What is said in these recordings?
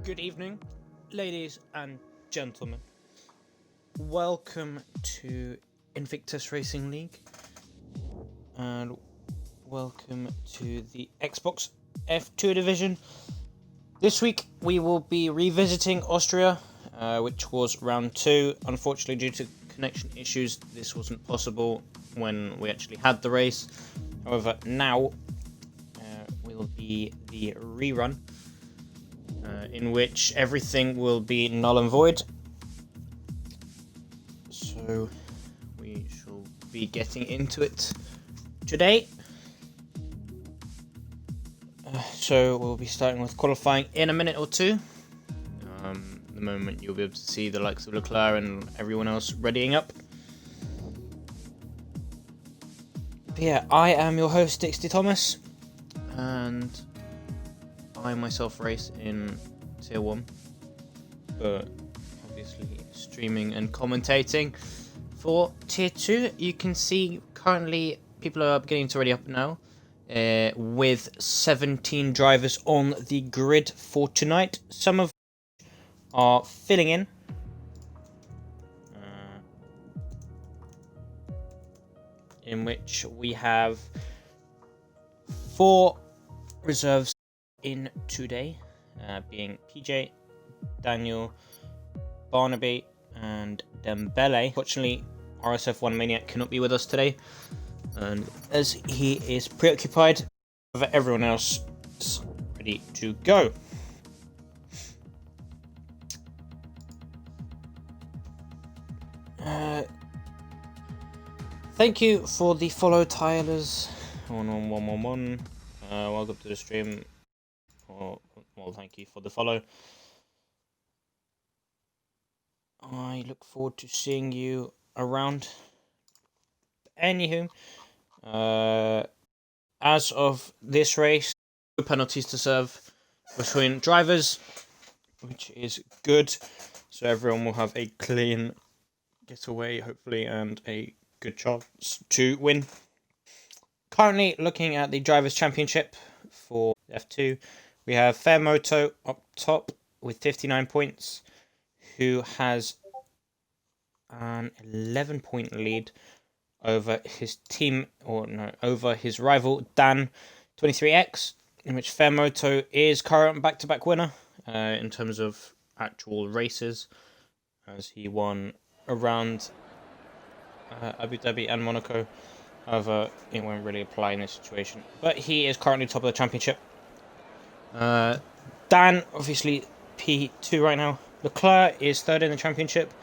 Good evening, ladies and gentlemen. Welcome to Invictus Racing League, and welcome to the Xbox F2 division. This week we will be revisiting Austria, which was round 2. Unfortunately, due to connection issues, this wasn't possible when we actually had the race. However, now will be the rerun, in which everything will be null and void. So we shall be getting into it today. So we'll be starting with qualifying in a minute or two. The moment you'll be able to see the likes of Leclerc and everyone else readying up. But yeah, I am your host, Dixie Thomas, and I myself race in Tier 1, but obviously streaming and commentating for Tier 2. You can see currently people are beginning to ready up now, with 17 drivers on the grid for tonight. Some of which are filling in which we have 4 reserves in today, being PJ, Daniel, Barnaby, and Dembele. Unfortunately, IRL F1 Maniac cannot be with us today, and as he is preoccupied, everyone else is ready to go. Thank you for the follow, Tylers. 11111. Welcome to the stream. Well, thank you for the follow. I look forward to seeing you around. Anywho, as of this race, no penalties to serve between drivers, which is good. So everyone will have a clean getaway, hopefully, and a good chance to win. Currently looking at the Drivers' Championship for F2, we have Fairmoto up top with 59 points, who has an 11-point lead over his over his rival Dan 23X, in which Fairmoto is current back-to-back winner in terms of actual races, as he won around Abu Dhabi and Monaco. However, it won't really apply in this situation. But he is currently top of the championship. Dan, obviously, P2 right now. Leclerc is 3rd in the championship,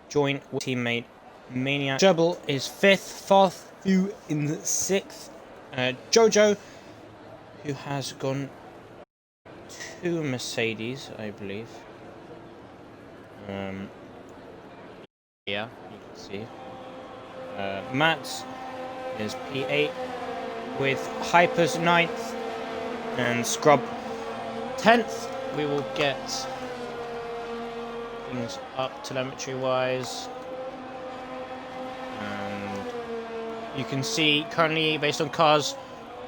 joined with teammate Maniac. Jebel is 5th, Farthew in the 6th. Jojo, who has gone to Mercedes, I believe. Yeah, you can see. Matt is P8 with Hypers 9th and Scrub 10th. We will get things up telemetry wise, and you can see currently, based on cars,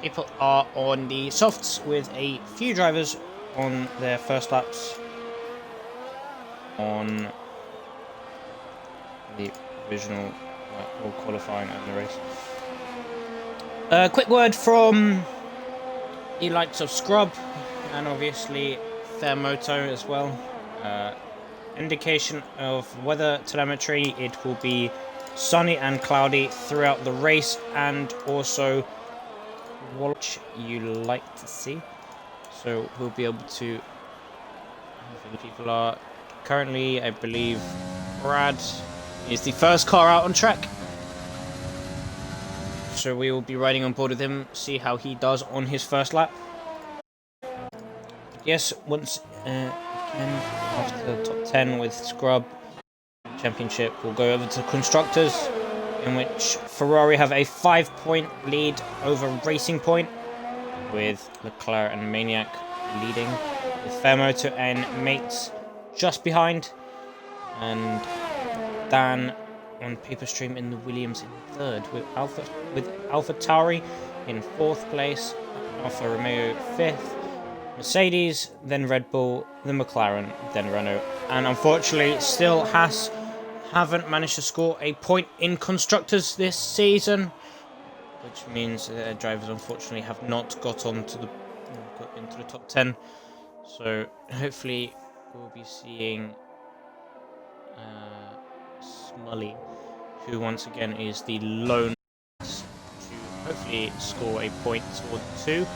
people are on the softs with a few drivers on their first laps on the provisional or qualifying and the race. Quick word from the likes of Scrub and obviously Fairmoto as well. Indication of weather telemetry: it will be sunny and cloudy throughout the race, and also what you like to see. So we'll be able to. People are currently, I believe, Brad is the first car out on track. So we will be riding on board with him, see how he does on his first lap. Yes, once again, after the top 10 with Scrub Championship, we'll go over to Constructors, in which Ferrari have a 5-point lead over Racing Point, with Leclerc and Maniac leading, with Fairmoto and Mates just behind, and Dan on Paper Stream in the Williams in 3rd, with Alpha Tauri in 4th place, Alfa Romeo 5th, Mercedes, then Red Bull, then McLaren, then Renault, and unfortunately still haven't managed to score a point in Constructors this season, which means their drivers unfortunately have not got into the top 10. So hopefully we'll be seeing Smully, who once again is the lone to hopefully score a point or two.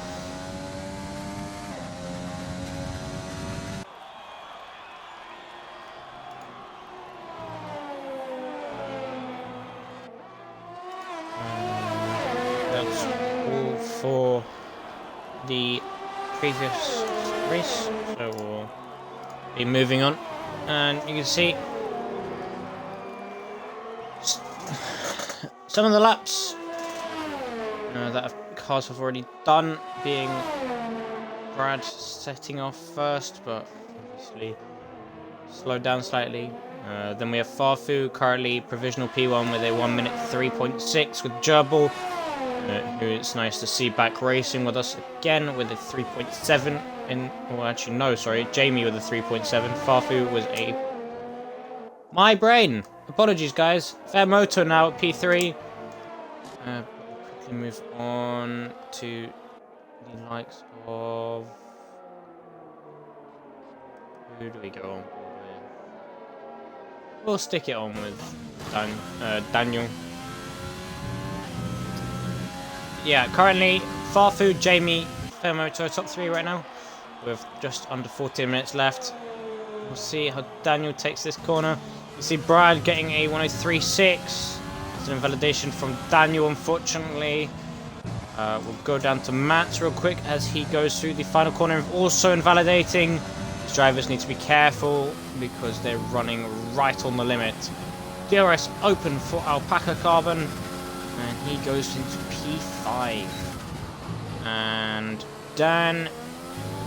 That's all for the previous race, so we'll be moving on, and you can see some of the laps that cars have already done, being Brad setting off first, but obviously slowed down slightly. Then we have Farfu, currently provisional P1 with a 1 minute 3.6 with Gerbil, who it's nice to see back racing with us again with a 3.7 in, well actually no, sorry, Jamie with a 3.7, Farfu was a... My brain! Apologies guys. Fair Moto now at P3. Quickly move on to the likes of... Who do we go on board with? We'll stick it on with Daniel. Yeah, currently Farfu, Jamie, Fair Moto top 3 right now, with just under 14 minutes left. We'll see how Daniel takes this corner. You see Brad getting a 103.6. It's an invalidation from Daniel, unfortunately. We'll go down to Matt real quick as he goes through the final corner, also invalidating. These drivers need to be careful because they're running right on the limit. DRS open for Alpaca Carbon, and he goes into P5. And Dan,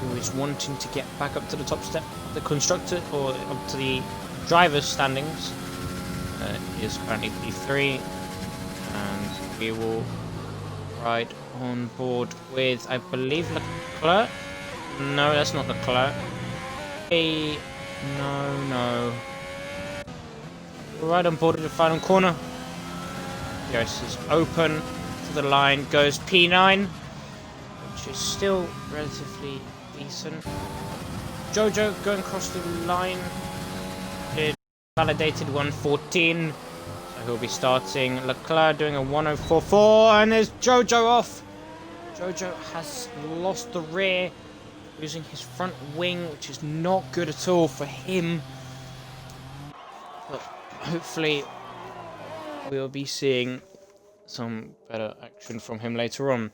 who is wanting to get back up to the top step of the constructor, or up to the driver's standings, is currently P3, and we will ride on board with, I believe, Leclerc. No, that's not Leclerc. Hey, no. We'll ride on board with the final corner. Yes, is open to the line, goes P9, which is still relatively decent. Jojo going across the line, it validated 114, so he'll be starting. Leclerc doing a 104.4, and there's Jojo off. Jojo has lost the rear, losing his front wing, which is not good at all for him. But hopefully we'll be seeing some better action from him later on.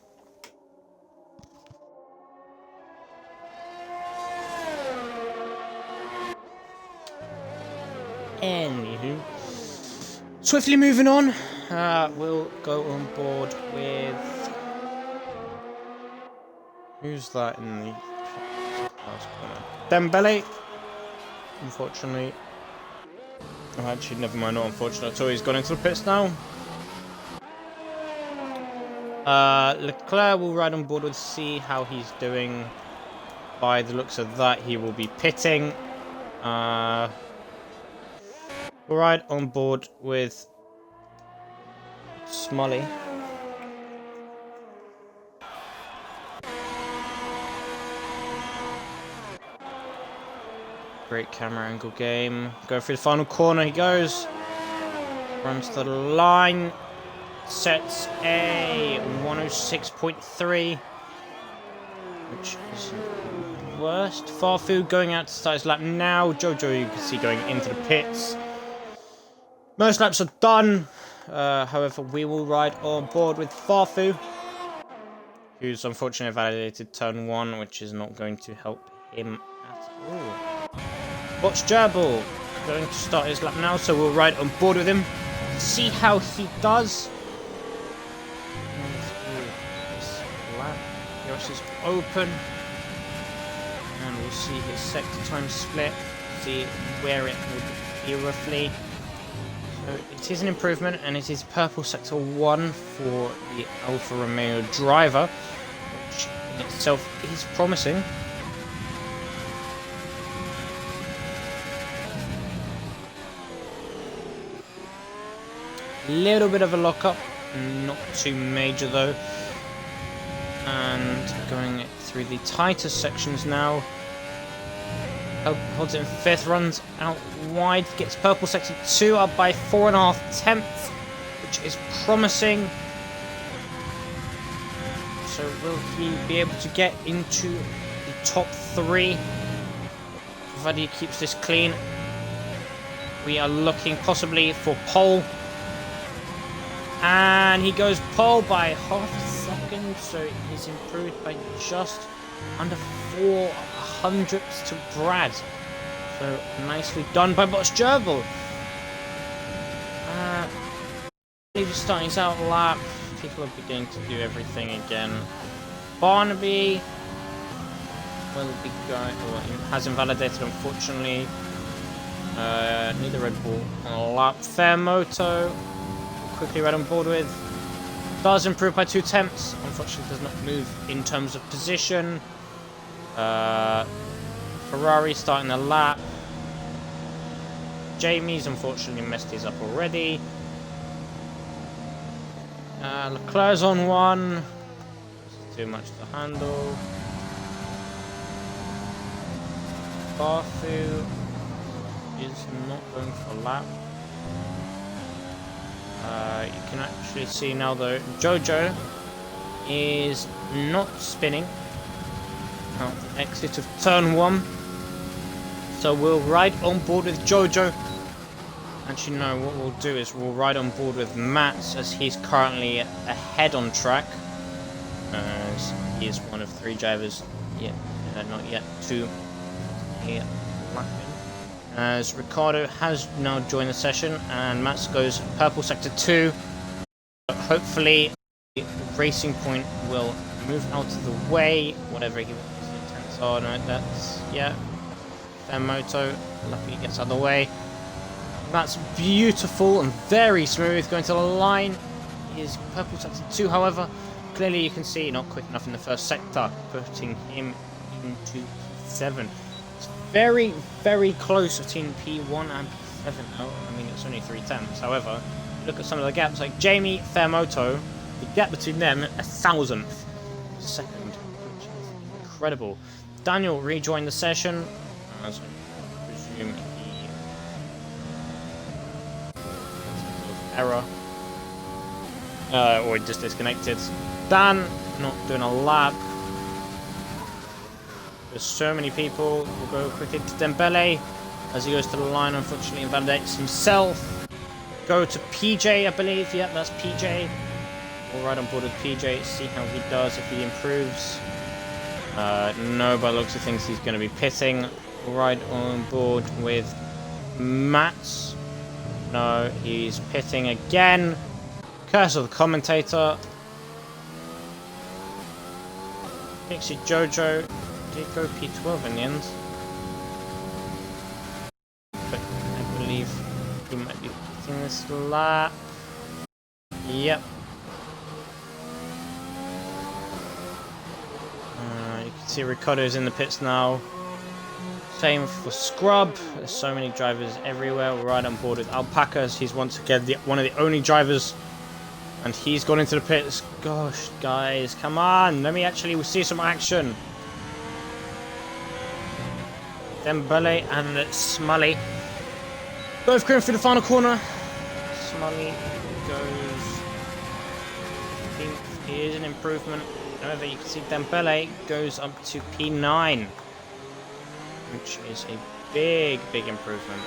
Anywho, swiftly moving on, we'll go on board with... Who's that in the last corner? Dembele, unfortunately. Oh, actually, never mind, not unfortunate at all. He's gone into the pits now. Leclerc will ride on board with see how he's doing. By the looks of that, he will be pitting. We'll ride on board with Smully. Great camera angle game. Go through the final corner, he goes. Runs to the line. Sets a 106.3. Which isn't worst. Farfu going out to start his lap now. Jojo you can see going into the pits. Most laps are done. However, we will ride on board with Farfu, who's unfortunately validated turn 1, which is not going to help him at all. Watch Gerbil going to start his lap now, so we'll ride on board with him. See how he does. This lap, yours is open, and we'll see his sector time split. See where it would be roughly. So it is an improvement, and it is purple sector 1 for the Alfa Romeo driver, which in itself is promising. Little bit of a lockup, not too major though. And going through the tighter sections now. Holds it in 5th, runs out wide, gets purple sector 2 up by 4.5 tenths, which is promising. So will he be able to get into the top 3? Provided he keeps this clean. We are looking possibly for pole. And he goes pole by half a second, so he's improved by just under 4 hundredths to Brad. So nicely done by Bots Gerbil. Just starting his out lap. People are beginning to do everything again. Barnaby will be going, or has invalidated unfortunately. Neither Red Bull on a lap. Fairmoto quickly right on board with. Does improve by 2 tenths. Unfortunately does not move in terms of position. Ferrari starting the lap. Jamie's unfortunately messed his up already. Leclerc's on one. Too much to handle. Barfu is not going for a lap. You can actually see now though, Jojo is not spinning out the exit of turn 1. So we'll ride on board with Jojo. Actually no, what we'll do is we'll ride on board with Matt as he's currently ahead on track. As he is one of 3 drivers, not yet, to a lap in. As Ricardo has now joined the session and Matt goes purple sector 2. Hopefully the Racing Point will move out of the way, whatever he wants to intents are. No, that's, yeah, Fairmoto, luckily gets out of the way. That's beautiful and very smooth. Going to the line is purple sector 2, however, clearly you can see not quick enough in the first sector, putting him into 7. It's very, very close between P1 and P7. Oh, I mean, it's only 3 tenths. However, look at some of the gaps, like Jamie, Fairmoto, the gap between them, 1,000th second, which is incredible. Daniel rejoined the session, as I presume he error, or just disconnected. Dan not doing a lap. There's so many people. We'll go quickly to Dembele as he goes to the line. Unfortunately, invalidates himself. Go to PJ, I believe. Yep, that's PJ. We'll ride on board with PJ. See how he does, if he improves. No, by the looks of things, he's going to be pitting. We'll ride on board with Matt. No, he's pitting again. Curse of the commentator. Pixie Jojo did go P12 in the end. But I believe he might be pitting this lap. Yep. You can see Ricardo's in the pits now. Same for Scrub. There's so many drivers everywhere. We're right on board with Alpacas. He's once again one of the only drivers. And he's gone into the pits. Gosh, guys, come on. Let me actually see some action. Dembele and Smully both going through the final corner. Smully goes. I think it is an improvement. However, you can see Dembele goes up to P9. Which is a big, big improvement.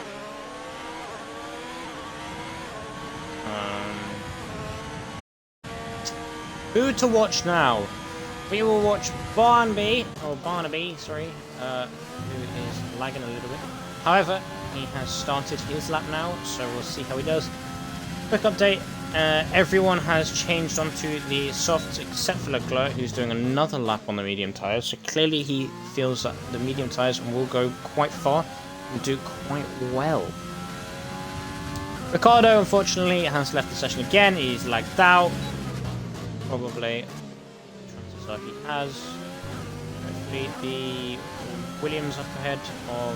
Who to watch now? We will watch Barnaby, sorry, who is lagging a little bit. However, he has started his lap now, so we'll see how he does. Quick update, everyone has changed onto the softs except for Leclerc, who's doing another lap on the medium tyres. So clearly he feels that the medium tyres will go quite far and do quite well. Ricardo, unfortunately, has left the session again. He's lagged out. Probably. Chances are he has. Hopefully the Williams up ahead of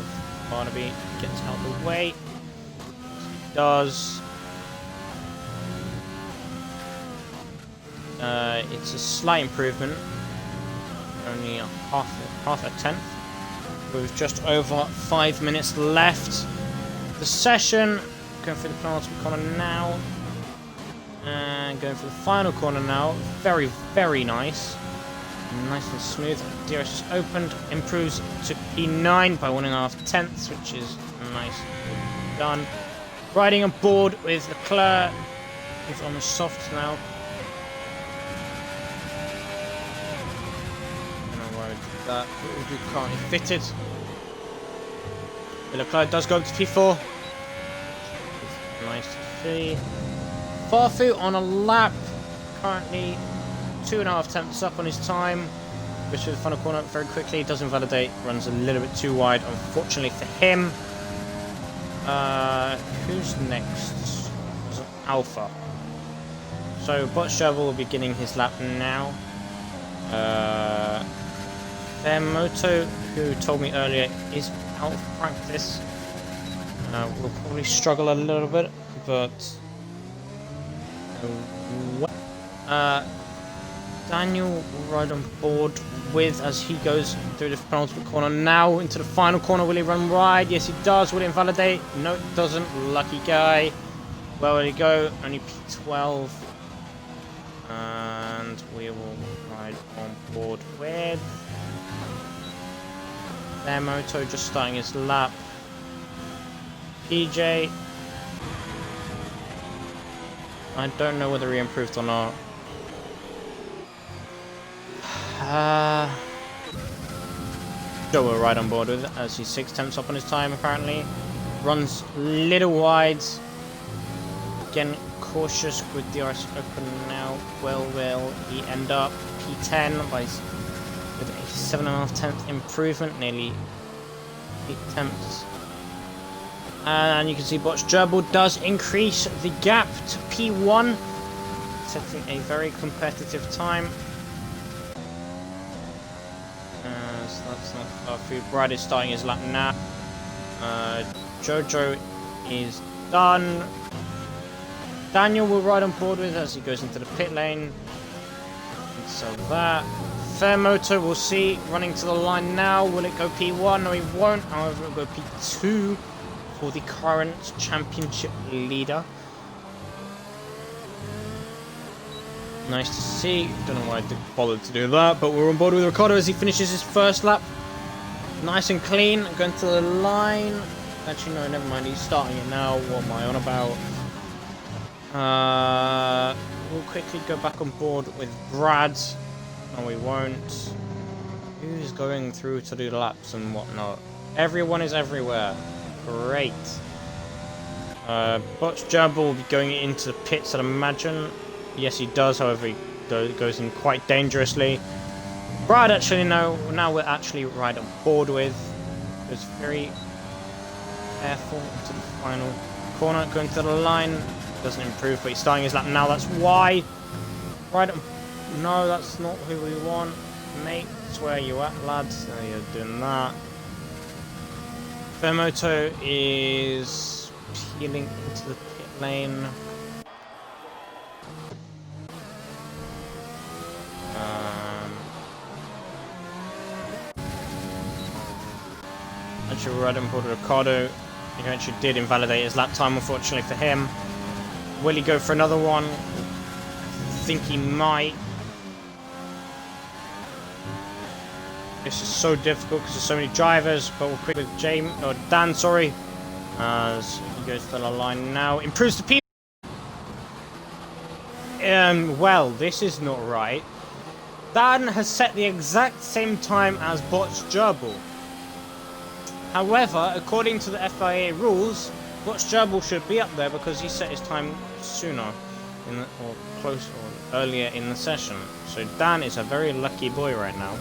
Barnaby gets out of the way. He does. It's a slight improvement. Only a half a tenth. With just over 5 minutes left. The session. Going for the penultimate corner now. And going for the final corner now. Very, very nice. Nice and smooth. DRS is opened. Improves to P9 by 1.5 tenths, which is nice. Done. Riding on board with Leclerc. He's on the softs now. That will be currently fitted. The Leclerc does go up to P4. Nice to see. Farfu on a lap. Currently 2.5 tenths up on his time. Goes through the final corner very quickly. Does invalidate. Runs a little bit too wide, unfortunately for him. Who's next? Alpha. So Botch Gerbil will be beginning his lap now. Their Moto, who told me earlier, is out of practice. Will probably struggle a little bit, but Daniel will ride on board with as he goes through the penultimate corner now into the final corner. Will he run wide? Yes, he does. Will he invalidate? No, it doesn't. Lucky guy. Where will he go? Only P12. And we will ride on board with their Moto just starting his lap. PJ. I don't know whether he improved or not. Joe will ride on board with it as he's 6 tenths up on his time apparently. Runs little wide. Again, cautious with DRS open now. Will he end up P10 with a 7.5 tenth improvement, nearly 8 tenths. And you can see Botch Gerbil does increase the gap to P1, setting a very competitive time. So that's not far through. Brad is starting his lap now. Jojo is done. Daniel will ride on board with as he goes into the pit lane. And so that. Fairmoto, we'll see. Running to the line now. Will it go P1? No, he won't. However, it will go P2 for the current championship leader. Nice to see. Don't know why I did bother to do that, but we're on board with Ricardo as he finishes his first lap. Nice and clean. Going to the line. Actually, no, never mind. He's starting it now. What am I on about? We'll quickly go back on board with Brad. No, we won't. Who's going through to do laps and whatnot? Everyone is everywhere. Great. Botch Gerbil will be going into the pits, I'd imagine. Yes, he does. However, he goes in quite dangerously. Brad, actually, no. Now we're actually right on board with. It's very careful to the final corner. Going to the line. Doesn't improve, but he's starting his lap now. That's why. Right on. No, that's not who we want. Mate, that's where you at, lads. No, you're doing that. Fairmoto is peeling into the pit lane. Actually, we're right on board with Ricardo. He actually did invalidate his lap time, unfortunately for him. Will he go for another one? I think he might. This is so difficult because there's so many drivers, but we'll quick with Dan, sorry. As he goes to the line now. Improves the P. Well, this is not right. Dan has set the exact same time as Botch Gerbil. However, according to the FIA rules, Botch Gerbil should be up there because he set his time sooner, or close, or earlier in the session. So Dan is a very lucky boy right now.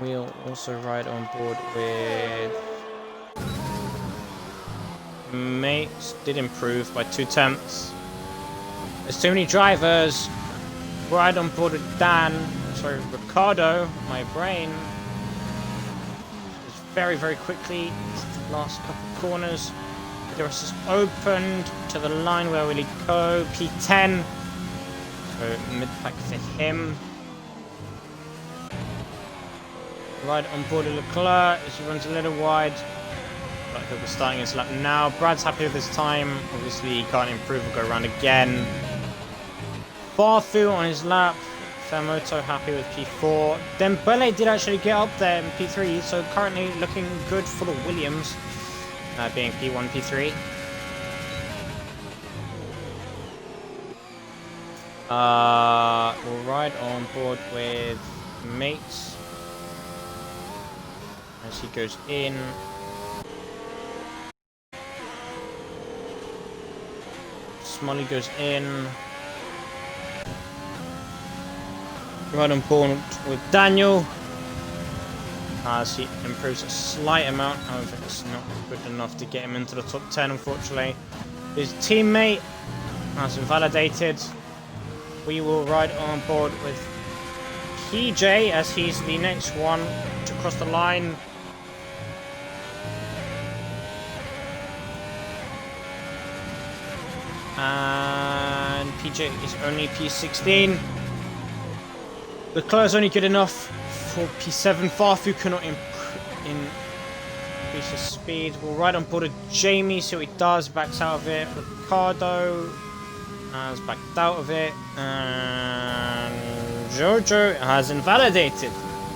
We'll also ride on board with Mates. Did improve by 2 tenths. There's too many drivers. Ride on board with Dan. Sorry, Ricardo. My brain. Just very, very quickly. Last couple of corners. the rest is opened to the line where will he go? P10. So mid-pack for him. Right on board of Leclerc as he runs a little wide. But he'll be starting his lap now. Brad's happy with his time. Obviously he can't improve or go around again. Farfu on his lap. Fermoto happy with P4. Dembele did actually get up there in P3, so currently looking good for the Williams, being P1, P3. We'll ride on board with Mates as he goes in. Smolly goes in. Right on board with Daniel as he improves a slight amount, however it's not good enough to get him into the top 10 unfortunately. His teammate has invalidated. We will ride on board with PJ as he's the next one to cross the line. And PJ is only P16. Leclerc is only good enough for P7. Farfu cannot increase his speed. We'll ride on board with Jamie, see what he does. Backs out of it. Ricardo has backed out of it. And Jojo has invalidated.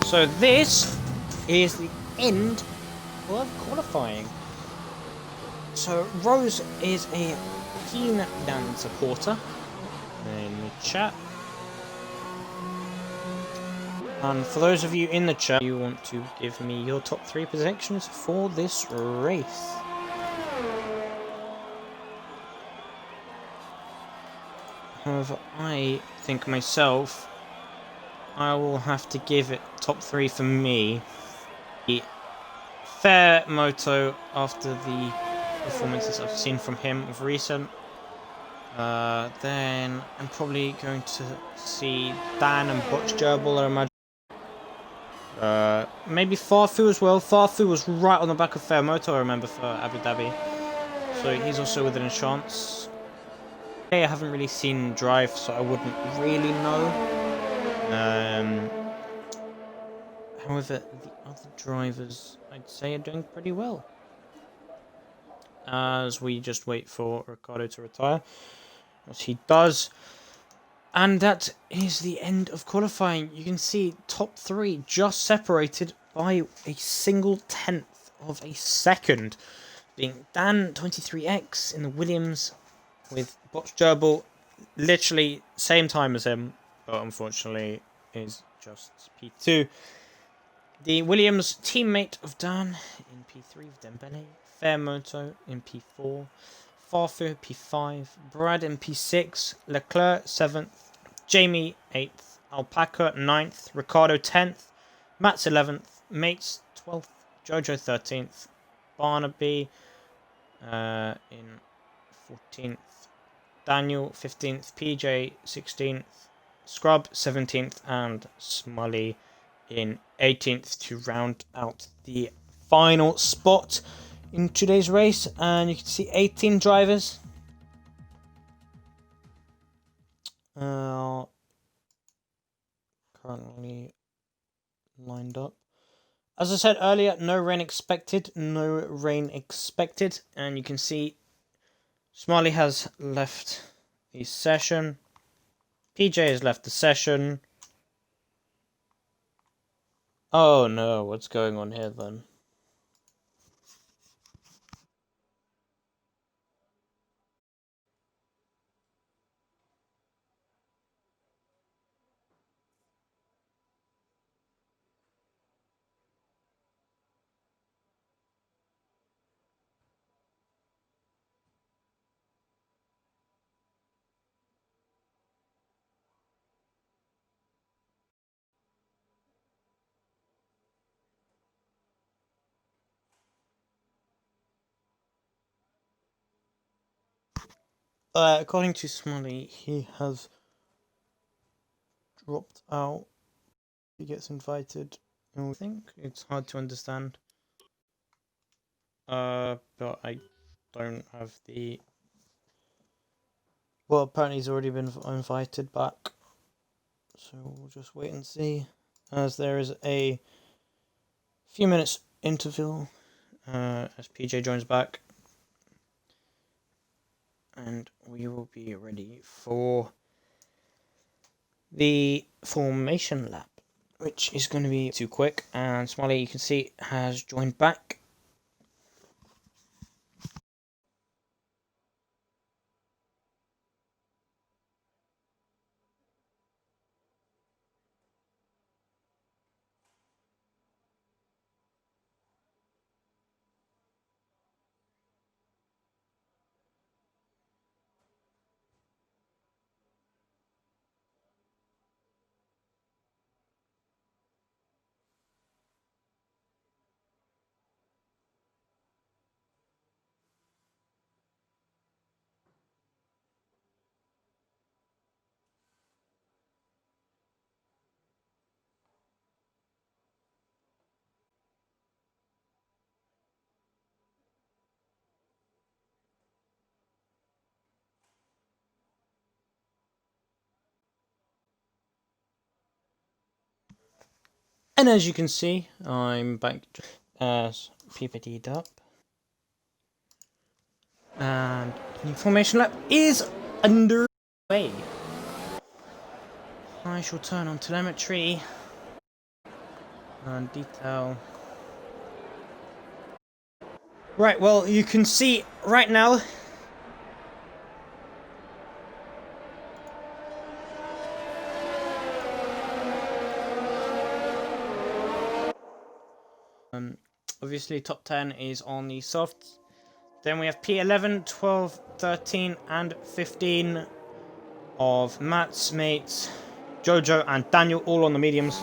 So this is the end of qualifying. So Rose is a keen Dan supporter in the chat. And for those of you in the chat, you want to give me your top 3 predictions for this race. However, I think myself, I will have to give it top 3 for me. The fair moto after the performances I've seen from him of recent. Then I'm probably going to see Dan and Butch Gerbil, I imagine. Maybe Farfu as well. Farfu was right on the back of Fairmoto, I remember, for Abu Dhabi. So he's also within a chance. I haven't really seen drive, so I wouldn't really know. However, the other drivers, I'd say, are doing pretty well. As we just wait for Ricardo to retire, as he does. And that is the end of qualifying. You can see top 3 just separated by a single tenth of a second, being Dan 23X in the Williams with Botch Gerbil, literally same time as him, but unfortunately is just P2. The Williams teammate of Dan in P3 with Dembele, Fairmoto in P4, Farfu P5, Brad in P6, Leclerc 7th, Jamie 8th, Alpaca 9th, Ricardo 10th, Matt's 11th, Mates 12th, Jojo 13th, Barnaby in 14th, Daniel 15th, PJ 16th, Scrub 17th, and Smully in 18th to round out the final spot in today's race. And you can see 18 drivers. Currently lined up. As I said earlier, no rain expected. No rain expected. And you can see Smiley has left the session. PJ has left the session. Oh no, what's going on here then? According to Smiley, he has dropped out. He gets invited. I think it's hard to understand. But I don't have the... Well, apparently he's already been invited back. So we'll just wait and see. As there is a few minutes interval as PJ joins back. And we will be ready for the formation lap, which is going to be too quick. And Smiley, you can see, has joined back. And as you can see, I'm back as PPD'd up. And the formation lap is underway. I shall turn on telemetry and detail. Right, well, you can see right now obviously top 10 is on the softs. Then we have P11, 12, 13 and 15 of Matt's mates, Jojo and Daniel, all on the mediums.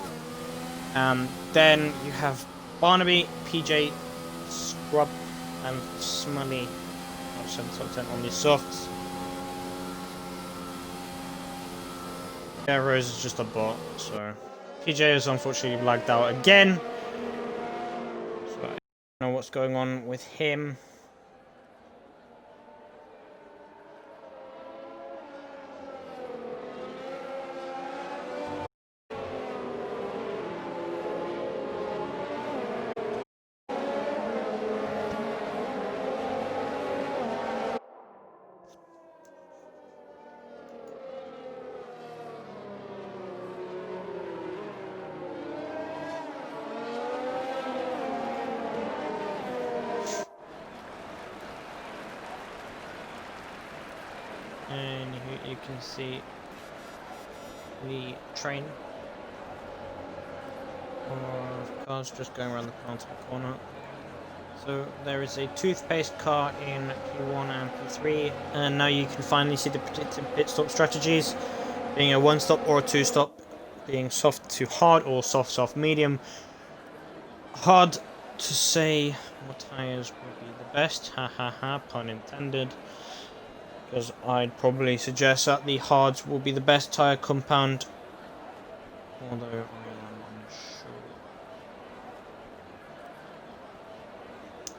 Then you have Barnaby, PJ, Scrub and Smiley outside the top 10 on the softs. Yeah, Rose is just a bot, so PJ is unfortunately lagged out again. So I don't know what's going on with him. And here you can see the train of cars just going around the penultimate corner. So there is a toothpaste car in P1 and P3, and now you can finally see the predicted pit stop strategies, being a 1-stop or a 2-stop, being soft to hard or soft medium. Hard to say what tyres will be the best, pun intended. Because I'd probably suggest that the hards will be the best tyre compound, although I am unsure.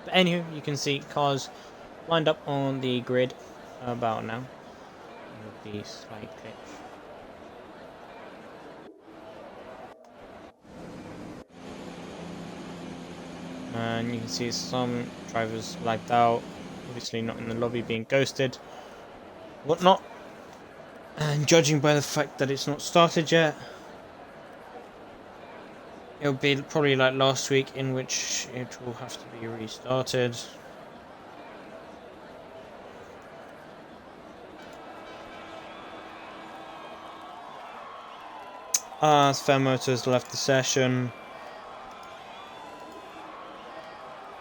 But anywho, you can see cars lined up on the grid about now, with the slight glitch. And you can see some drivers lagged out, obviously not in the lobby, being ghosted. Whatnot, and judging by the fact that it's not started yet, it'll be probably like last week, in which it will have to be restarted. Fair Motors left the session,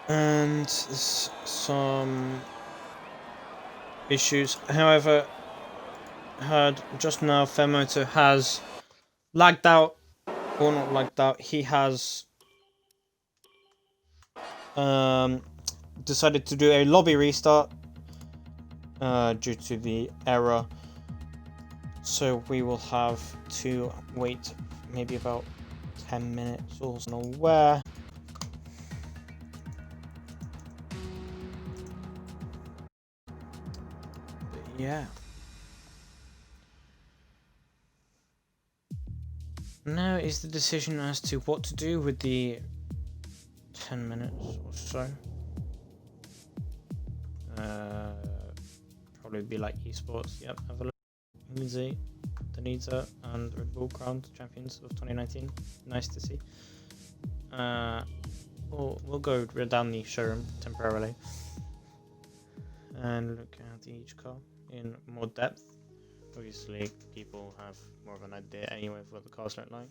and some issues. However, heard just now Fairmotor has lagged out, or not lagged out, he has decided to do a lobby restart due to the error. So we will have to wait maybe about 10 minutes or somewhere. yeah. Now is the decision as to what to do with the 10 minutes or so. Probably be like esports. Yep, have a look. Easy. Danita and Red Bull crowned champions of 2019. Nice to see. We'll go down the showroom temporarily and look at each car in more depth. Obviously, people have more of an idea anyway of what the cars look like.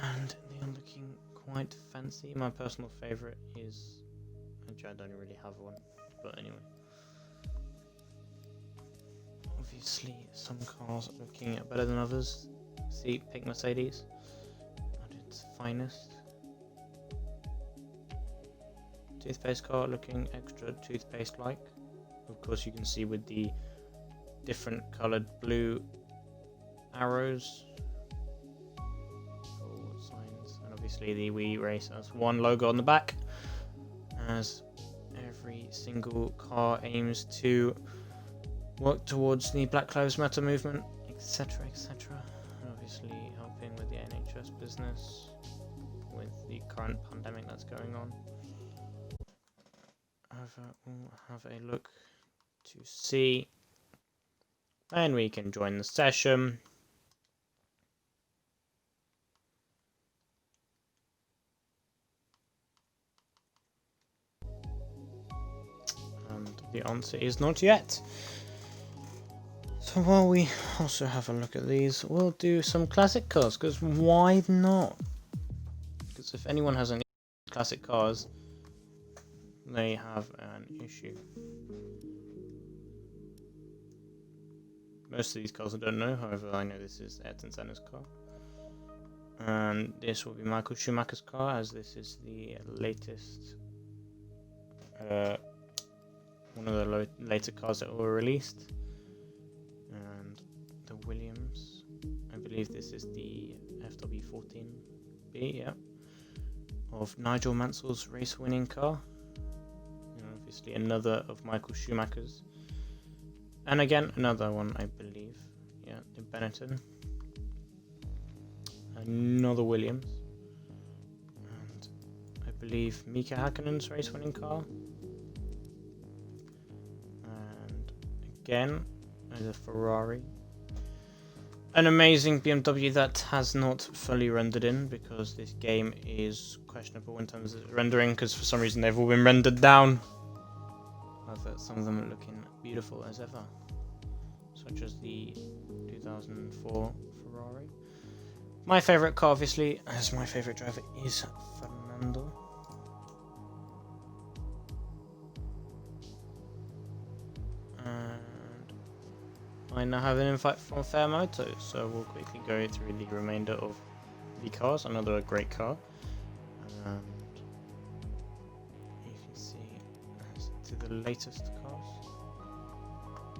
And they are looking quite fancy. My personal favourite is... Actually, I don't really have one, but anyway. Obviously, some cars are looking better than others. See, pick Mercedes at its finest. Toothpaste car looking extra toothpaste-like. Of course, you can see with the different coloured blue arrows or signs, and obviously the Wii Race has one logo on the back, as every single car aims to work towards the Black Lives Matter movement, etc., etc. And obviously helping with the NHS business with the current pandemic that's going on. However, we'll have a look to see, and we can join the session. And the answer is not yet. So while we also have a look at these, we'll do some classic cars, because why not? Because if anyone has any classic cars, they have an issue. Most of these cars I don't know, however I know this is Ayrton Senna's car. And this will be Michael Schumacher's car, as this is the latest, one of the later cars that were released. And the Williams, I believe this is the FW14B, yeah, of Nigel Mansell's race-winning car. And obviously another of Michael Schumacher's. And again, another one, I believe. Yeah, the Benetton. Another Williams. And I believe Mika Häkkinen's race-winning car. And again, a Ferrari. An amazing BMW that has not fully rendered in, because this game is questionable in terms of rendering, because for some reason they've all been rendered down. However, some of them are looking beautiful as ever, such as the 2004 Ferrari. My favourite car, obviously, as my favourite driver is Fernando. And I now have an invite from Fair Moto, so we'll quickly go through the remainder of the cars. Another great car. And you can see to the latest cars.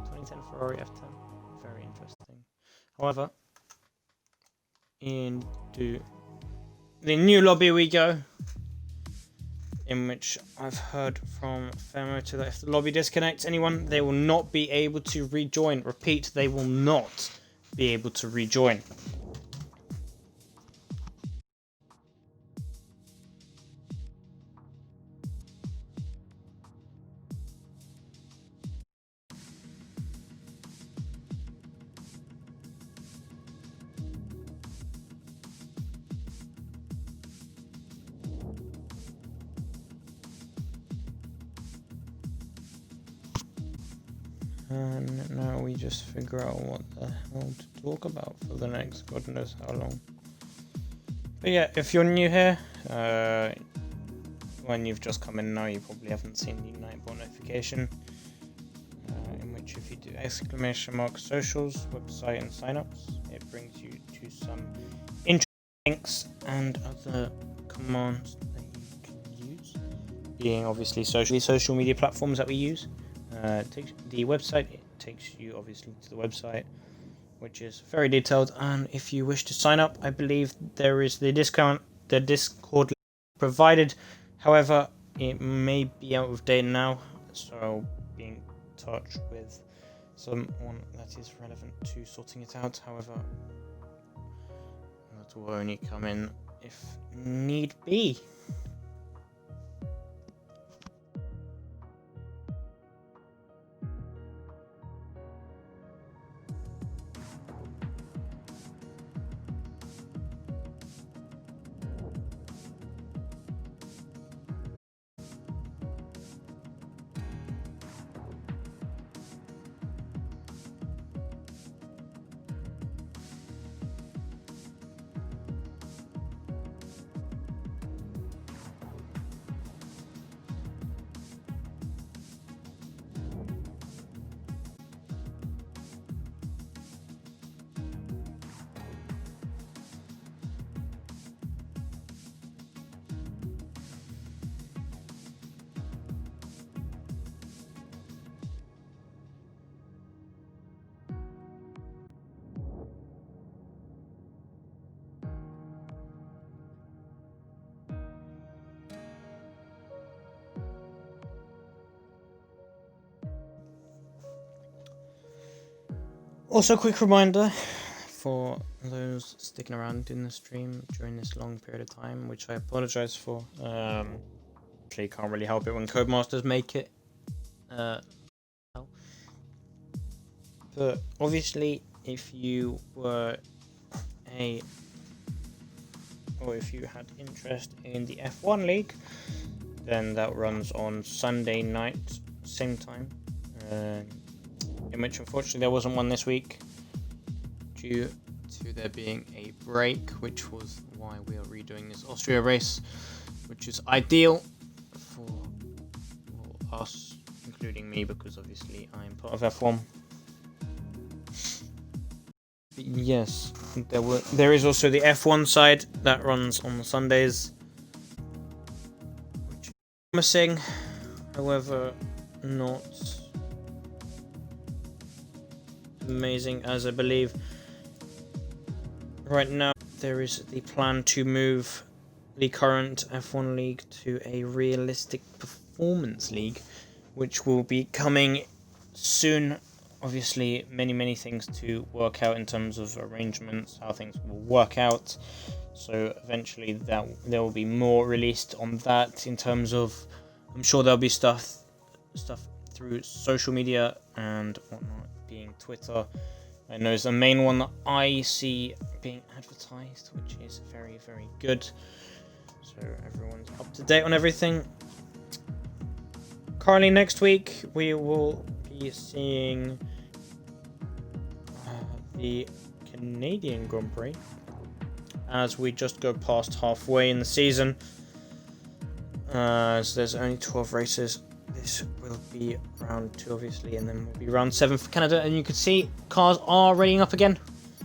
2010 Ferrari F10, very interesting. However, into the new lobby we go, in which I've heard from Fair Moto that if the lobby disconnects anyone, they will not be able to rejoin. Repeat, they will not be able to rejoin. And now we just figure out what the hell to talk about for the next God knows how long. But yeah, if you're new here, when you've just come in now, you probably haven't seen the Nightbot notification, in which if you do !socials, website and signups, it brings you to some interesting links and other commands that you can use, being obviously social media platforms that we use. Takes the website, it takes you obviously to the website, which is very detailed, and if you wish to sign up, I believe there is the Discord provided. However, it may be out of date now. so I'll be in touch with someone that is relevant to sorting it out. However, that will only come in if need be. Also, quick reminder for those sticking around in the stream during this long period of time, which I apologize for. Actually, can't really help it when Codemasters make it. But obviously, if you were if you had interest in the F1 League, then that runs on Sunday night, same time. In which unfortunately there wasn't one this week due to there being a break, which was why we are redoing this Austria race, which is ideal for us, including me, because obviously I'm part of F1. But yes, there is also the F1 side that runs on the Sundays, which is promising, however not amazing, as I believe right now there is the plan to move the current F1 League to a realistic performance league, which will be coming soon. Obviously, many things to work out in terms of arrangements, how things will work out. So eventually there will be more released on that in terms of, I'm sure there'll be stuff through social media and whatnot, being Twitter. I know is the main one that I see being advertised, which is very good. So everyone's up to date on everything. Currently next week we will be seeing the Canadian Grand Prix, as we just go past halfway in the season. So there's only 12 races. This will be round 2 obviously, and then will be round 7 for Canada, and you can see cars are readying up again,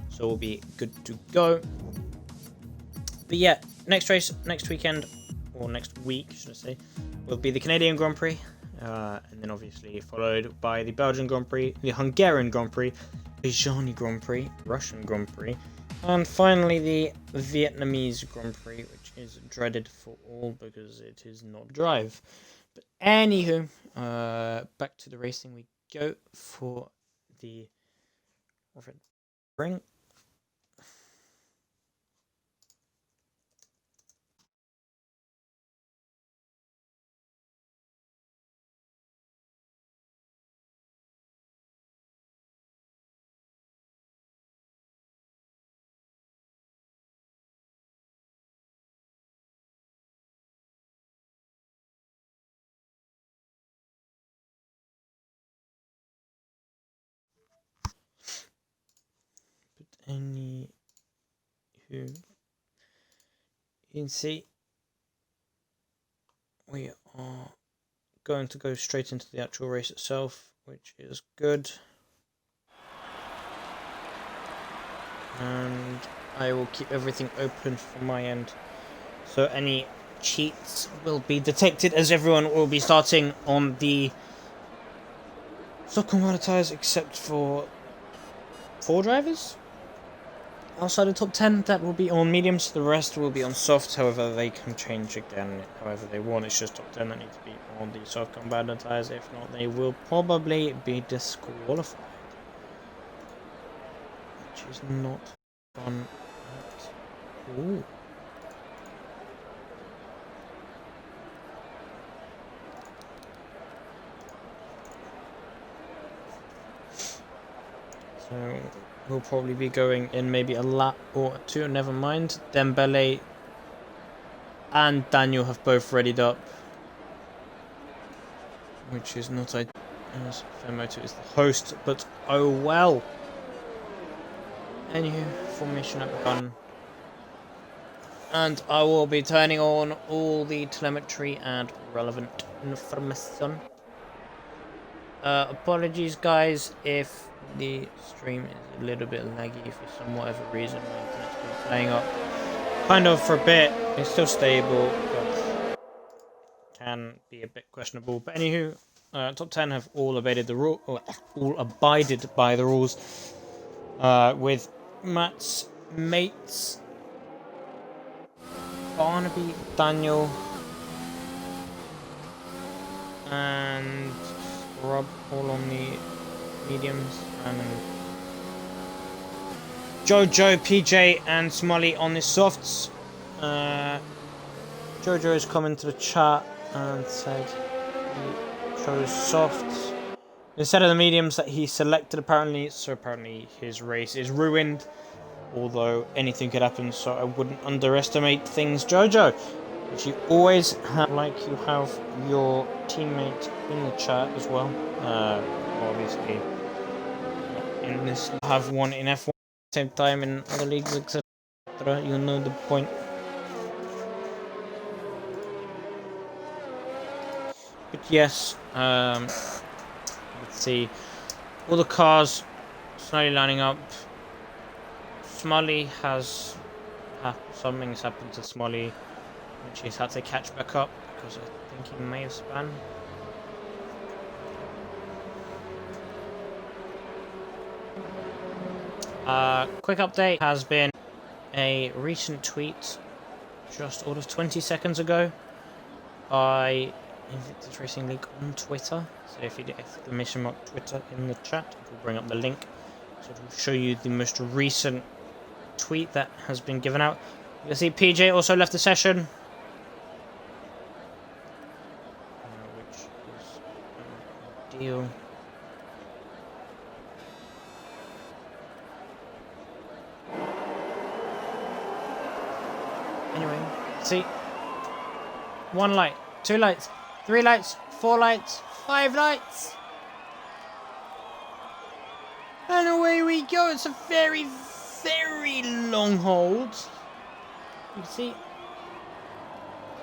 so we'll be good to go. But yeah, next race next weekend, or next week should I say, will be the Canadian Grand Prix, and then obviously followed by the Belgian Grand Prix, the Hungarian Grand Prix, the Ajani Grand Prix, Russian Grand Prix, and finally the Vietnamese Grand Prix, which is dreaded for all because it is not drive. But anywho, back to the racing we go for the ring. Anywho, you can see we are going to go straight into the actual race itself, which is good. And I will keep everything open from my end, so any cheats will be detected, as everyone will be starting on the stock commoditized except for 4 drivers. outside the top 10 that will be on mediums, the rest will be on soft. However, they can change again however they want. It's just top 10 that need to be on the soft combatant tires. If not, they will probably be disqualified, which is not fun at all. So we'll probably be going in maybe a lap or two, never mind. Dembele and Daniel have both readied up, which is not ideal as Fermoto is the host, but oh well. Anywho, formation up gun. And I will be turning on all the telemetry and relevant information. Apologies guys if the stream is a little bit laggy for some whatever reason. My internet's been playing up kind of for a bit. It's still stable, but can be a bit questionable. But anywho, top 10 have all obeyed the rule, or all abided by the rules. With Matt's mates, Barnaby, Daniel, and Rob all on the mediums, and Jojo, PJ, and Smolly on the softs. Jojo has come into the chat and said he chose softs instead of the mediums that he selected, apparently. So apparently his race is ruined, although anything could happen, so I wouldn't underestimate things, Jojo. Which you always have, like you have your teammate in the chat as well. Obviously, in this, you have one in F1 at the same time in other leagues, etc. You know the point. But yes, let's see. All the cars slowly lining up. Smolly has something's happened to Smolly, which he's had to catch back up because I think he may have spun. Quick update has been a recent tweet just out of 20 seconds ago by Invictus Racing League on Twitter. So if you do exclamation mark Twitter in the chat, it will bring up the link. So it will show you the most recent tweet that has been given out. You can see PJ also left the session, which is ideal. Anyway, see, 1 light, 2 lights, 3 lights, 4 lights, 5 lights, and away we go. It's a very, very long hold. You can see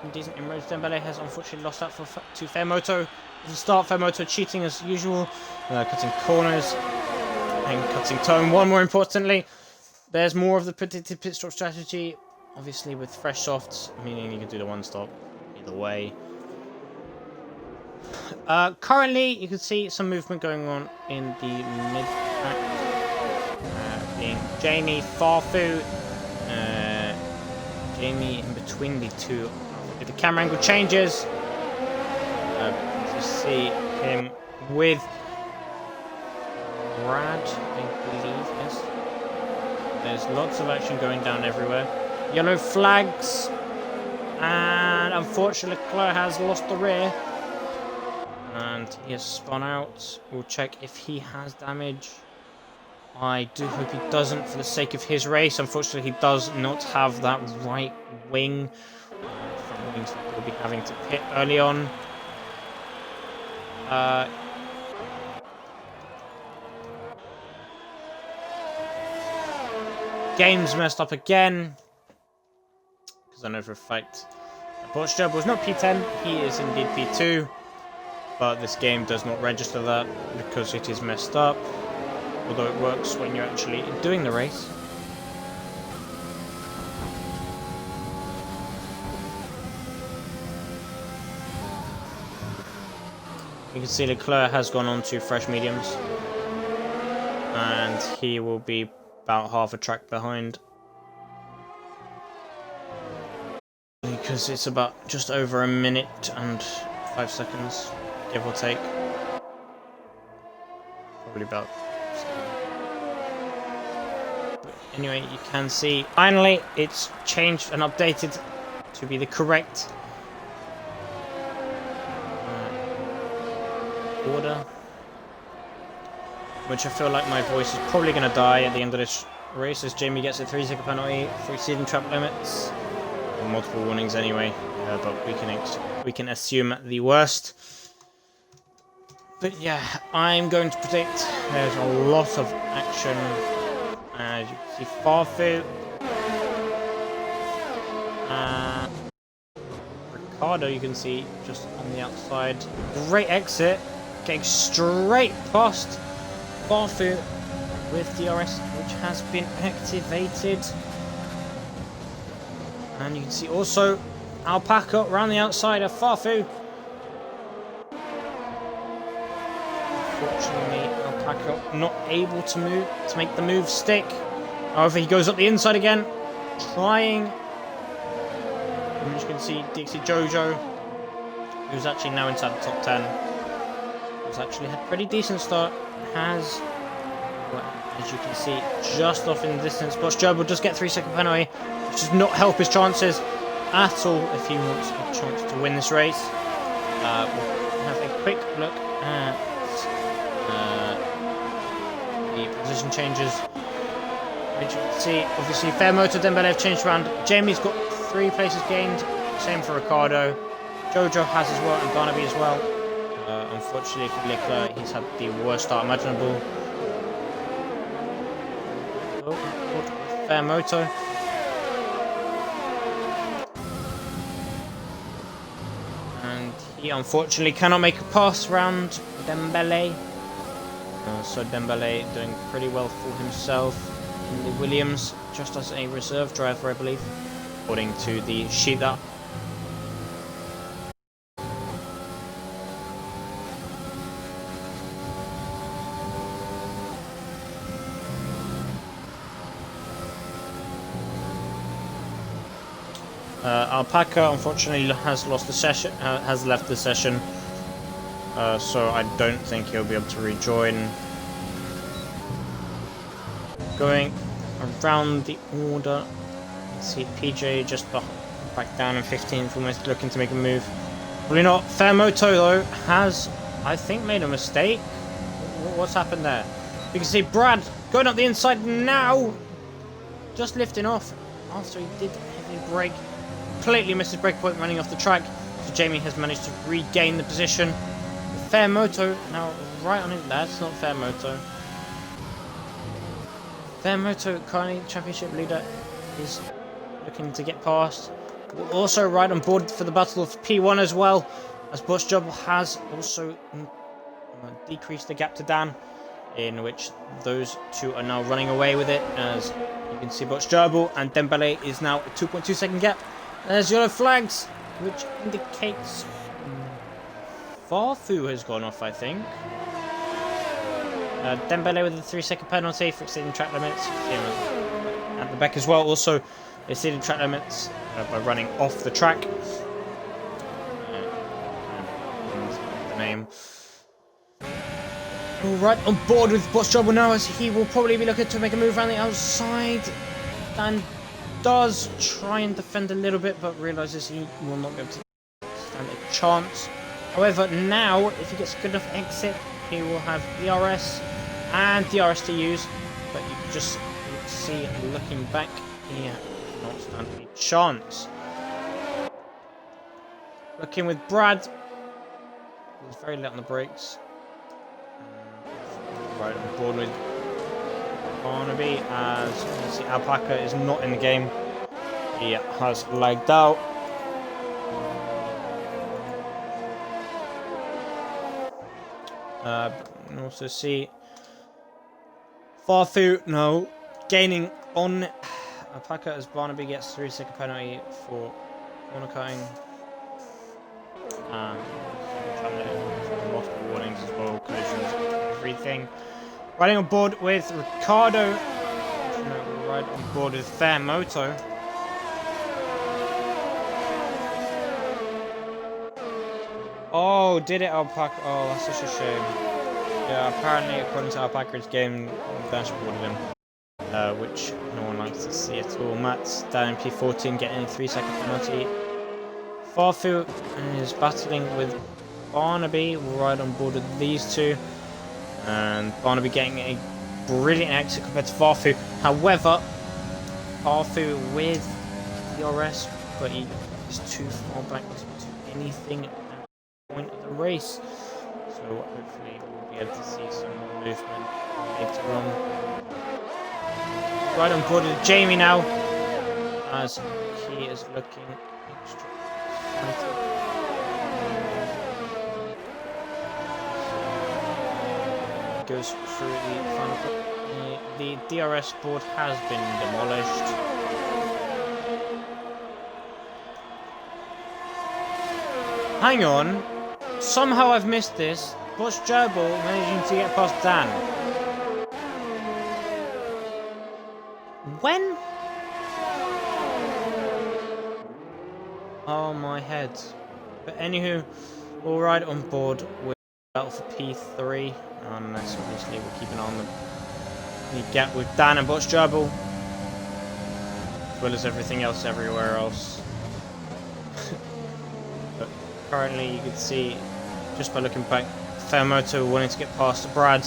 some decent inroads. Dembele has unfortunately lost out to Fermoto. At the start, Fermoto cheating as usual, cutting corners and cutting tone. One more importantly, there's more of the predicted pit stop strategy, obviously with fresh softs, meaning you can do the one stop either way. Currently, you can see some movement going on in the mid-pack, being Jamie, Farfu, Jamie in between the two. If the camera angle changes, you see him with Brad, I believe, yes. There's lots of action going down everywhere. Yellow flags, and unfortunately Leclerc has lost the rear. And he has spun out. We'll check if he has damage. I do hope he doesn't for the sake of his race. Unfortunately, he does not have that right wing. Front wings that we'll be having to pit early on. Game's messed up again. Because I know for a fact that Portugal was not P10. He is indeed P2. But this game does not register that because it is messed up, although it works when you're actually doing the race. You can see Leclerc has gone on to fresh mediums, and he will be about half a track behind. Because it's about just over a minute and 5 seconds, give or take. Probably about. But anyway, you can see finally it's changed and updated to be the correct order. Which I feel like my voice is probably going to die at the end of this race as Jamie gets a 3-second penalty for exceeding track limits. Multiple warnings anyway, but we can assume the worst. But yeah, I'm going to predict there's a lot of action. As you can see, Farfu, Ricardo, you can see just on the outside. Great exit, getting straight past Farfu with DRS, which has been activated. And you can see also Alpaca around the outside of Farfu. Unfortunately, Alpaca not able to move to make the move stick. However, he goes up the inside again, trying. And as you can see, Dixie Jojo, who's actually now inside the top 10, who's actually had a pretty decent start, has, well, as you can see, just off in the distance. But Job will just get 3-second penalty, which does not help his chances at all if he wants a chance to win this race. We'll have a quick look at the position changes. Which you can see, obviously, Fairmoto, Dembele have changed around. Jamie's got 3 places gained, same for Ricardo. Jojo has as well, and Barnaby as well. Unfortunately for Leclerc, he's had the worst start imaginable. Oh, Fairmoto. And he unfortunately cannot make a pass around Dembele. So Dembele doing pretty well for himself in the Williams, just as a reserve driver, I believe, according to the sheet that. Alpaca unfortunately has lost the session, has left the session, so I don't think he'll be able to rejoin. Going around the order, see PJ just back down in 15th, almost looking to make a move. Probably not. Fairmoto though has, I think, made a mistake. What's happened there? You can see Brad going up the inside now, just lifting off after he did a heavy brake. Completely missed his breakpoint running off the track, so Jamie has managed to regain the position. Fairmoto now right on it. That's not Fairmoto. Fairmoto, currently championship leader, is looking to get past. We're also right on board for the battle of P1 as well, as Butch Job has also decreased the gap to Dan, in which those two are now running away with it. As you can see, Butch Job and Dembele is now a 2.2 second gap. There's yellow flags, which indicates Farfu has gone off, I think. Dembele with a 3-second penalty for exceeding track limits. At the back as well, also exceeding track limits by running off the track. The name. All right, on board with Bot's Trouble now, as he will probably be looking to make a move around the outside. Dan does try and defend a little bit, but realizes he will not be able to stand a chance. However, now, if he gets a good enough exit, he will have DRS and DRS to use. But you can just see, looking back, he cannot stand a chance. Looking with Brad, he's very late on the brakes. Right on board with Barnaby, as you can see, Alpaca is not in the game. He has lagged out. You can also see Farfu now gaining on Alpaca as Barnaby gets 3-second penalty for corner cutting. Multiple warnings as well, collisions, everything. Riding on board with Ricardo, right on board with Fair Moto. Oh, did it Alpaca? Oh, that's such a shame. Yeah, apparently according to Alpaca's game dashboarded him, which no one likes to see at all. Matt's down in P14 getting a 3-second penalty. Farfu is battling with Barnaby right on board with these two. And Barnaby getting a brilliant exit compared to Farfu. However, Farfu with DRS, but he is too far back to do anything point of the race, so hopefully we'll be able to see some more movement later on. Right on board with Jamie now, as he is looking extra excited. Goes through the final. The DRS board has been demolished. Hang on. Somehow I've missed this. Bush Gerbil managing to get past Dan. When? Oh my head. But anywho, we'll ride on board with battle for P3. Unless obviously we'll keep an eye on the gap with Dan and Bush Gerbil. As well as everything else everywhere else. But currently you can see, just by looking back, Fairmoto wanting to get past Brad.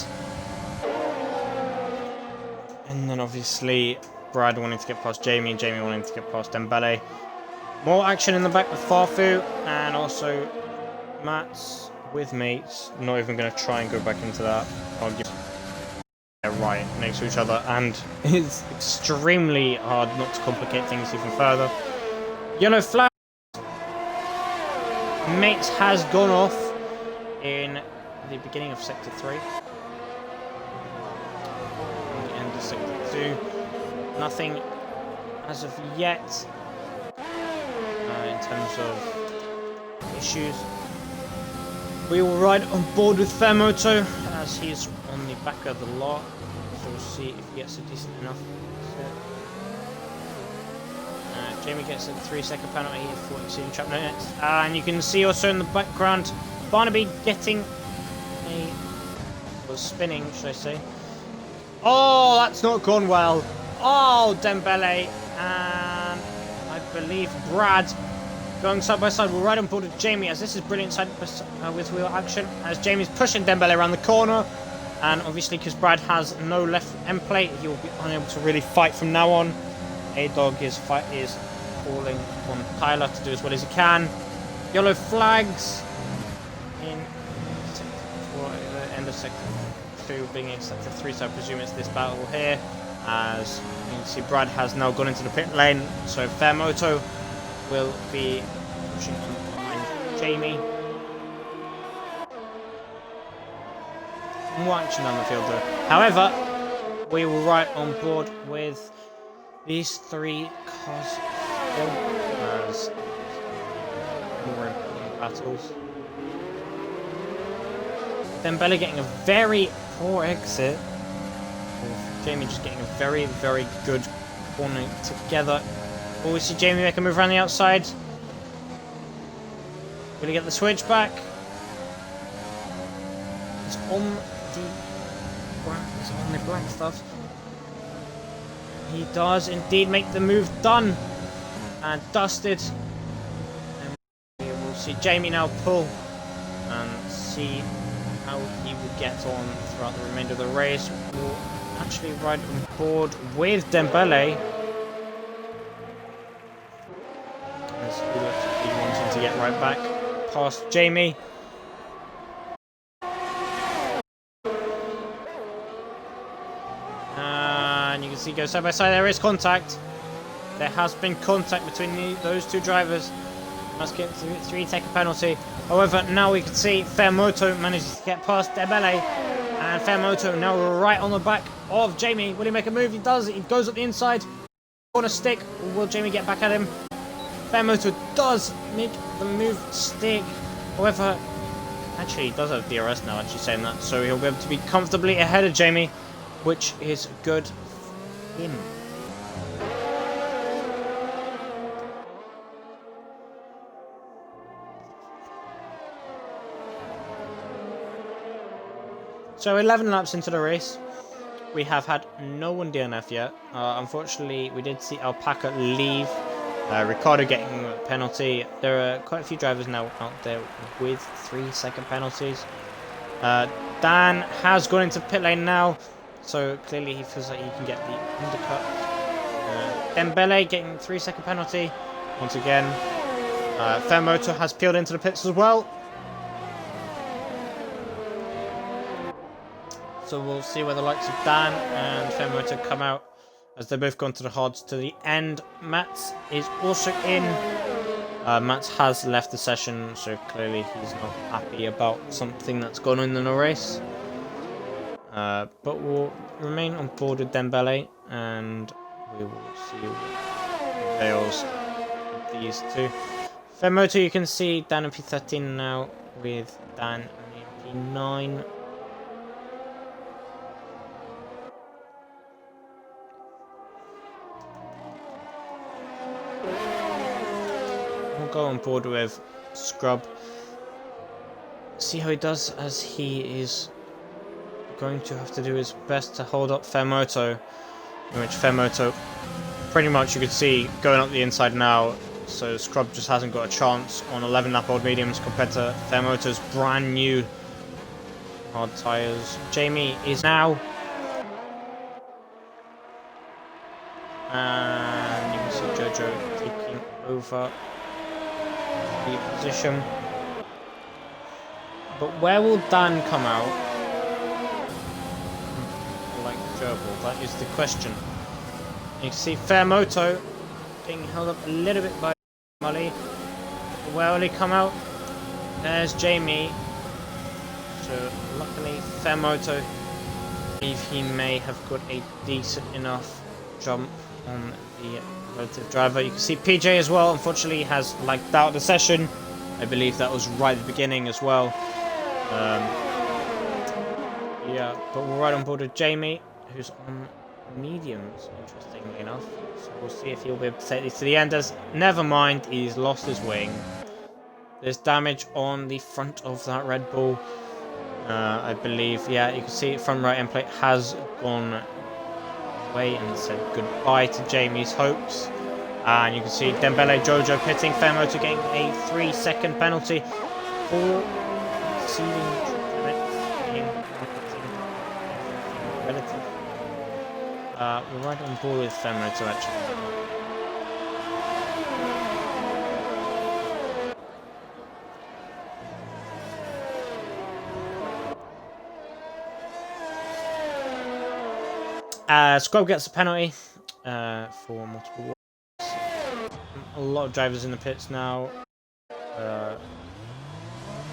And then obviously Brad wanting to get past Jamie, and Jamie wanting to get past Dembele. More action in the back with Farfu, and also Matt's with mates. Not even going to try and go back into that. I'll give right next to each other, and it's extremely hard not to complicate things even further. Yellow flag. Mates has gone off in the beginning of Sector 3. And the end of Sector 2. Nothing as of yet in terms of issues. We will ride on board with Fairmoto as he's on the back of the lot. So we'll see if he gets a decent enough set. Jamie gets a 3-second penalty for exceeding track limits. And you can see also in the background Barnaby getting a... was spinning, should I say. Oh, that's not gone well. Oh, Dembele and I believe Brad going side by side. We'll ride on board with Jamie as this is brilliant side with wheel action as Jamie's pushing Dembele around the corner. And obviously because Brad has no left end plate, he will be unable to really fight from now on. A-Dog is calling on Tyler to do as well as he can. Yellow flags in the end of Sector 2 being in Sector 3, so I presume it's this battle here. As you can see, Brad has now gone into the pit lane, so Fairmoto will be pushing behind Jamie. More action down the field though. However, we will ride on board with these three cars still as more important battles. Dembele getting a very poor exit. With Jamie just getting a very, very good corner together. Oh, we see Jamie make a move around the outside. Will he get the switch back? He's on the black stuff. He does indeed make the move done and dusted. And we will see Jamie now pull and see how he will get on throughout the remainder of the race. We'll actually ride on board with Dembele as he looks to be wanting to get right back past Jamie. And you can see go side by side. There is contact. There has been contact between those two drivers. Must get 3-second penalty. However, now we can see Fairmoto manages to get past Dembele. And Fairmoto now right on the back of Jamie. Will he make a move? He does. He goes up the inside. On a stick. Will Jamie get back at him? Fairmoto does make the move stick. However, actually he does have DRS now, actually saying that. So he'll be able to be comfortably ahead of Jamie, which is good for him. So 11 laps into the race, we have had no one DNF yet. Unfortunately, we did see Alpaca leave. Ricardo getting a penalty. There are quite a few drivers now out there with 3-second penalties. Dan has gone into pit lane now, so clearly he feels like he can get the undercut. Dembele getting 3-second penalty once again. Fairmoto has peeled into the pits as well. So we'll see where the likes of Dan and Fairmoto come out as they both gone to the hards to the end. Mats is also in. Mats has left the session, so clearly he's not happy about something that's gone on in the race. But we'll remain on board with Dembele, and we will see what prevails with these two. Fairmoto, you can see Dan in P13 now, with Dan in P9. We'll go on board with Scrub. See how he does, as he is going to have to do his best to hold up Fairmoto, in which Fairmoto pretty much you could see going up the inside now, so Scrub just hasn't got a chance on 11 lap old mediums compared to Fairmoto's brand new hard tyres. Jamie is now, and you can see Jojo taking over the position. But where will Dan come out? Like Gerbil, that is the question. You can see Fairmoto being held up a little bit by Molly. Where will he come out? There's Jamie. So luckily Fairmoto, I believe he may have got a decent enough jump on the relative driver. You can see PJ as well, unfortunately has lagged out the session. I believe that was right at the beginning as well. Yeah, but we're right on board with Jamie, who's on mediums, interestingly enough. So we'll see if he'll be able to take these to the end. As never mind, he's lost his wing. There's damage on the front of that Red Bull. I believe, yeah, you can see front right end plate has gone away and said goodbye to Jamie's hopes. And you can see Dembele Jojo pitting, Fairmoto getting a 3-second penalty for exceeding relative. We're right on board with Fairmoto actually. Scrub gets a penalty for multiple walks. A lot of drivers in the pits now.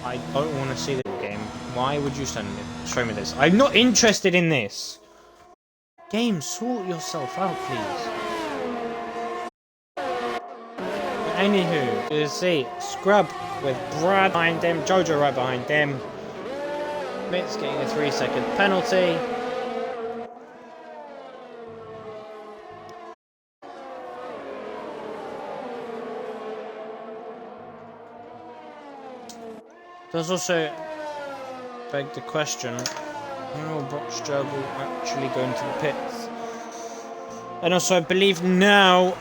I don't want to see the game. Why would you show me this? I'm not interested in this. Game, sort yourself out, please. Anywho, you see Scrub with Brad behind him, Jojo right behind him. Mitt's getting a 3-second penalty. Does also beg the question, when will Box Gerbil actually go into the pits? And also I believe now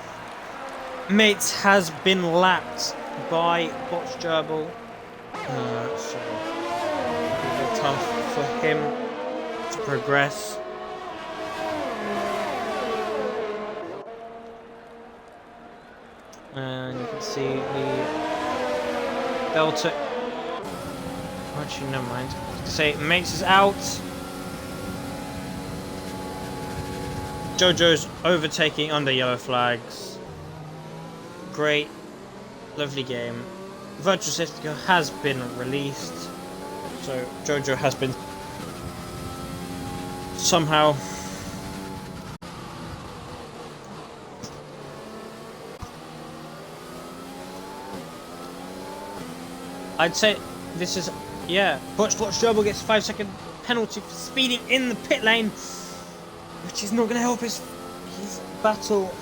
Mates has been lapped by Box Gerbil. So it'll be tough for him to progress. And you can see the Delta. Actually, never mind. Say Mates is out. Jojo's overtaking under yellow flags. Great, lovely game. Virtual safety car has been released, so Jojo has been somehow I'd say this is. Yeah, Watch Gerbil gets a 5-second penalty for speeding in the pit lane, which is not going to help his battle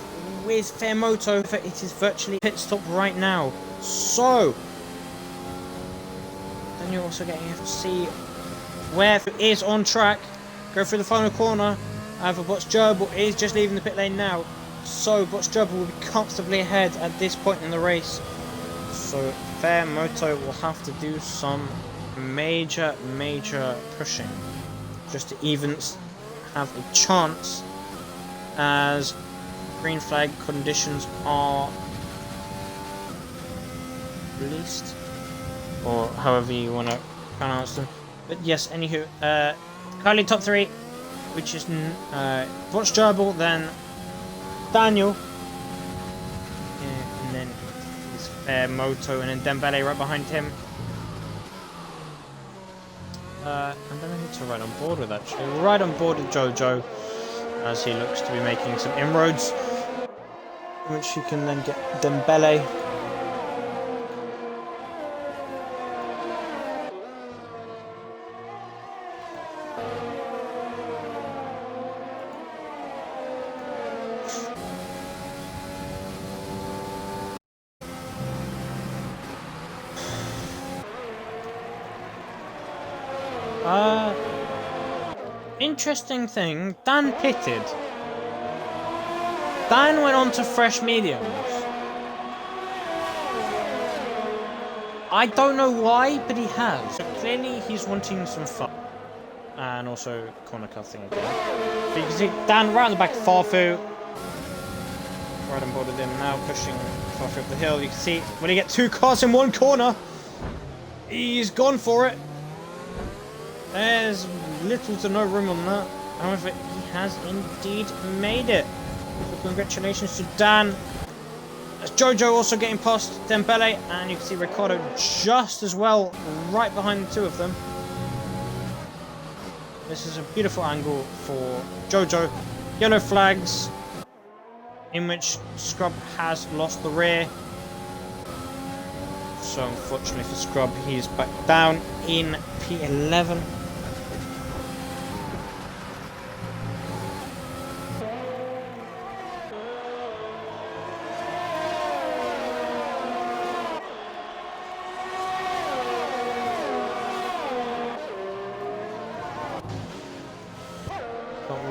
with Fairmoto. It is virtually pit stop right now. So, then you're also getting to see where is on track. Go through the final corner. However, Bots Gerbil is just leaving the pit lane now. So Bots Gerbil will be comfortably ahead at this point in the race. So Fair Moto will have to do some major pushing just to even have a chance, as green flag conditions are released, or however you want to pronounce them. But yes, anywho, currently top 3, which is Bots Gerbil, then Daniel, and then it's Fair Moto, and then Dembele right behind him. I don't know who to ride on board with actually. We'll ride on board with Jojo, as he looks to be making some inroads, which he can then get Dembele. Interesting thing, Dan pitted. Dan went on to fresh mediums. I don't know why, but he has. So clearly he's wanting some fun. And also corner cutting again. But you can see Dan right on the back of Farfu. Right on board with him now, pushing Farfu up the hill. You can see when he gets 2 cars in one corner, he's gone for it. There's little to no room on that. However, he has indeed made it. So congratulations to Dan. As Jojo also getting past Dembele, and you can see Ricciardo just as well, right behind the two of them. This is a beautiful angle for Jojo. Yellow flags, in which Scrub has lost the rear. So unfortunately for Scrub, he's back down in P11.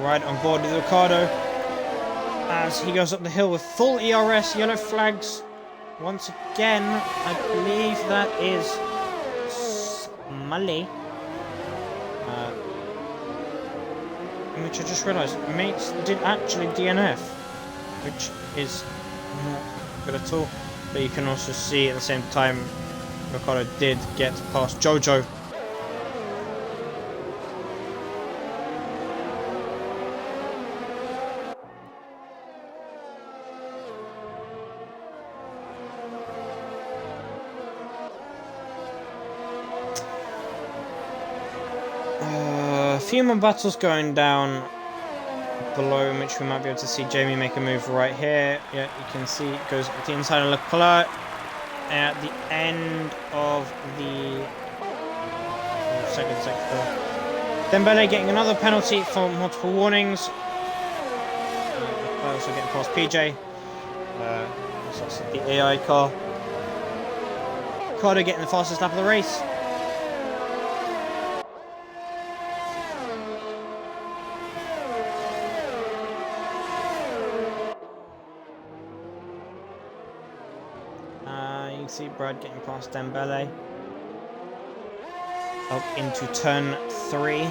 Right on board with Ricciardo as he goes up the hill with full ERS, yellow flags. Once again, I believe that is Smully. Which I just realised, mates did actually DNF, which is not good at all. But you can also see at the same time, Ricciardo did get past Jojo. A few more battles going down below, in which we might be able to see Jamie make a move right here. Yeah, you can see it goes at the inside of Leclerc at the end of the second sector. Dembele getting another penalty for multiple warnings. Also getting past PJ. That's the AI car. Ricciardo getting the fastest lap of the race. You can see Brad getting past Dembele up into turn 3.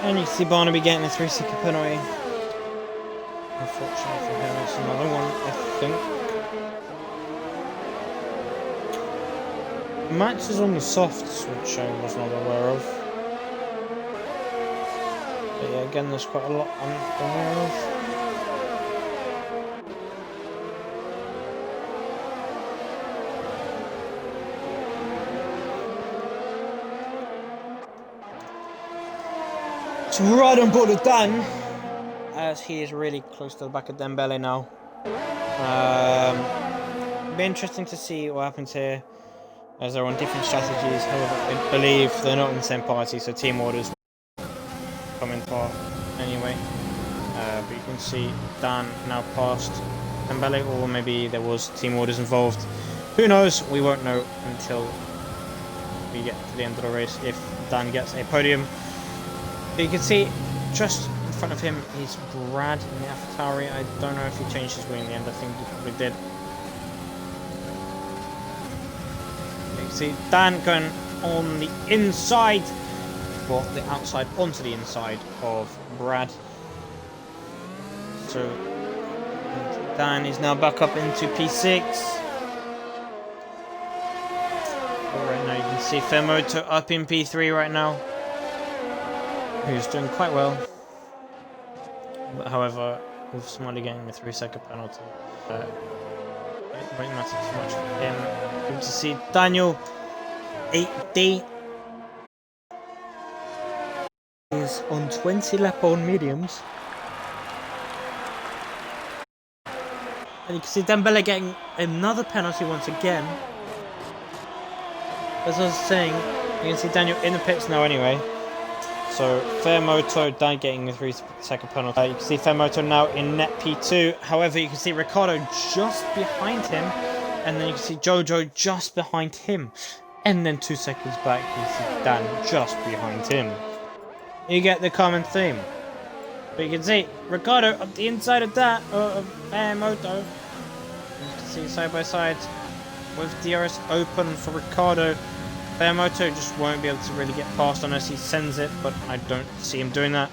And you can see Barnaby getting a 3-second penalty. Unfortunately for him, it's another one, I think. Max is on the softs, which I was not aware of. But yeah, again, there's quite a lot I'm not aware of. So right on board with Dan, as he is really close to the back of Dembele now. Be interesting to see what happens here, as they're on different strategies. However, I believe they're not in the same party, so team orders come in part anyway. But you can see Dan now passed Dembele, or maybe there was team orders involved. Who knows? We won't know until we get to the end of the race if Dan gets a podium. But you can see just in front of him is Brad in the AlphaTauri. I don't know if he changed his wing in the end. I think he probably did. You can see Dan going on the inside, well, the outside onto the inside of Brad. So Dan is now back up into P6. But right now you can see Fermoto up in P3 right now, who's doing quite well. But however, with Smiley getting a 3-second penalty, it won't matter too much for him. Good to see Daniel 8D is on 20 lap on mediums. And you can see Dembele getting another penalty once again. As I was saying, you can see Daniel in the pits now anyway. So Fermoto Dan getting a 3-second penalty. You can see Fermoto now in net P2. However, you can see Ricciardo just behind him, and then you can see Jojo just behind him, and then 2 seconds back you can see Dan just behind him. You get the common theme. But you can see Ricciardo up the inside of that of Fermoto. You can see side by side with DRS open for Ricciardo. Fermoto just won't be able to really get past unless he sends it, but I don't see him doing that.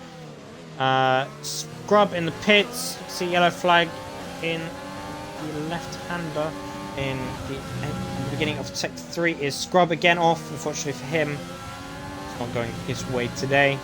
Scrub in the pits. See yellow flag in the left-hander in the beginning of Sector 3 is Scrub again off, unfortunately for him. It's not going his way today.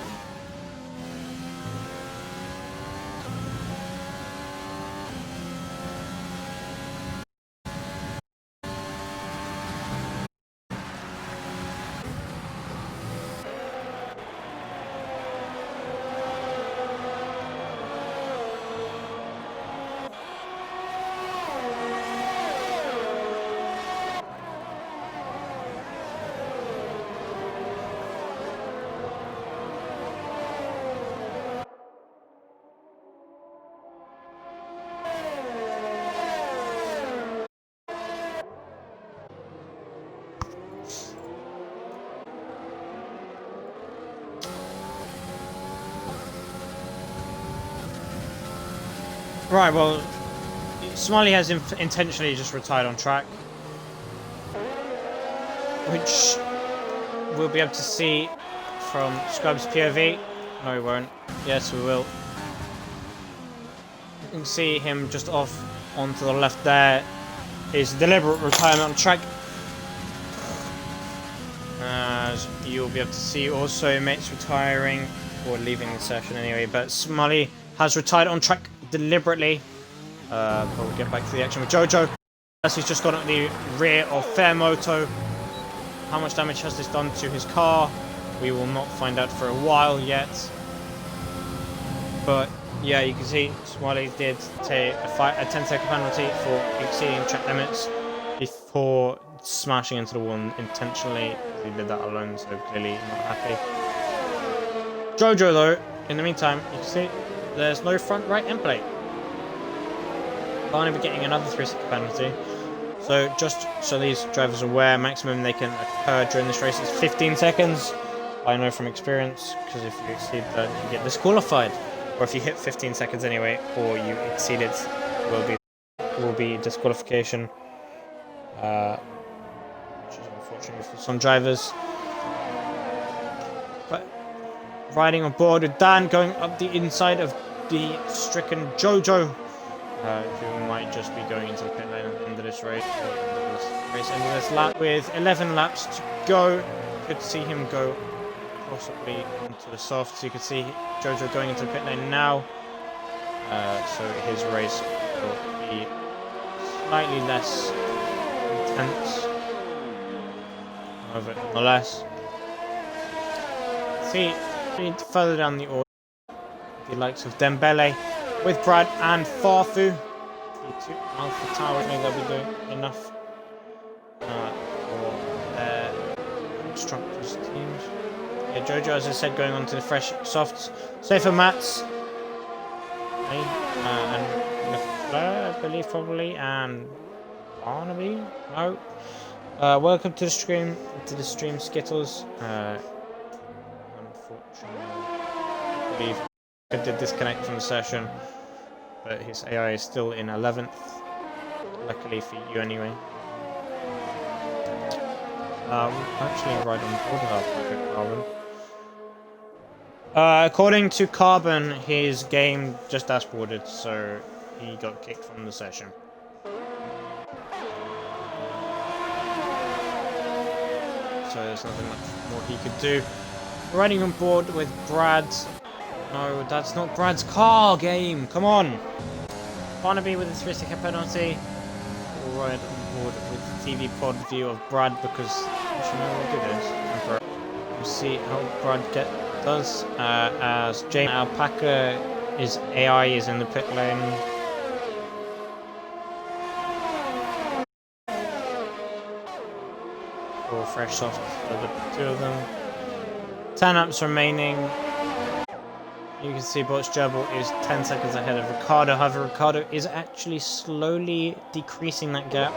Right, well, Smiley has intentionally just retired on track, which we'll be able to see from Scrub's POV. No, we won't. Yes, we will. You can see him just off onto the left there. His deliberate retirement on track. As you'll be able to see also mates retiring, or leaving the session anyway, but Smiley has retired on track deliberately. But we'll get back to the action with Jojo. As he's just got at the rear of Fermoto. How much damage has this done to his car? We will not find out for a while yet. But yeah, you can see Smiley did take a 10-second penalty for exceeding track limits before smashing into the wall intentionally. He did that alone, so clearly not happy. Jojo though, in the meantime, you can see there's no front right end plate. Barney be getting another 3-second penalty. So just so these drivers are aware, maximum they can occur during this race is 15 seconds. I know from experience, because if you exceed that, you get disqualified. Or if you hit 15 seconds anyway, or you exceed it, will be disqualification. Which is unfortunate for some drivers. But riding on board with Dan, going up the inside of the stricken Jojo. who might just be going into the pit lane at the end of this race, end of this lap, with 11 laps to go. Could see him go possibly onto the soft, so you can see Jojo going into the pit lane now. So his race will be slightly less intense, however, nonetheless. See, further down the order, the likes of Dembele with Brad and Farfu. The two Alpha Towers, I think they'll be doing enough for their Constructors teams. Yeah, Jojo, as I said, going on to the fresh softs. Safer mats. And Leclerc, I believe, probably, and Barnaby? No. Welcome to the stream, Skittles. Unfortunately, I believe I did disconnect from the session, but his AI is still in 11th. Luckily for you, anyway. Actually, right on board with Carbon. According to Carbon, his game just dashboarded, so he got kicked from the session. So there's nothing much more he could do. Riding on board with Brad. No, that's not Brad's car game. Come on. Barnaby with a 3-second penalty. We'll ride on board with the TV pod view of Brad because you know what good is. We'll see how Brad does as James Alpaca, his AI is in the pit lane. For fresh soft for the two of them. 10 laps remaining. You can see Botch Gerbil is 10 seconds ahead of Ricardo. However, Ricardo is actually slowly decreasing that gap.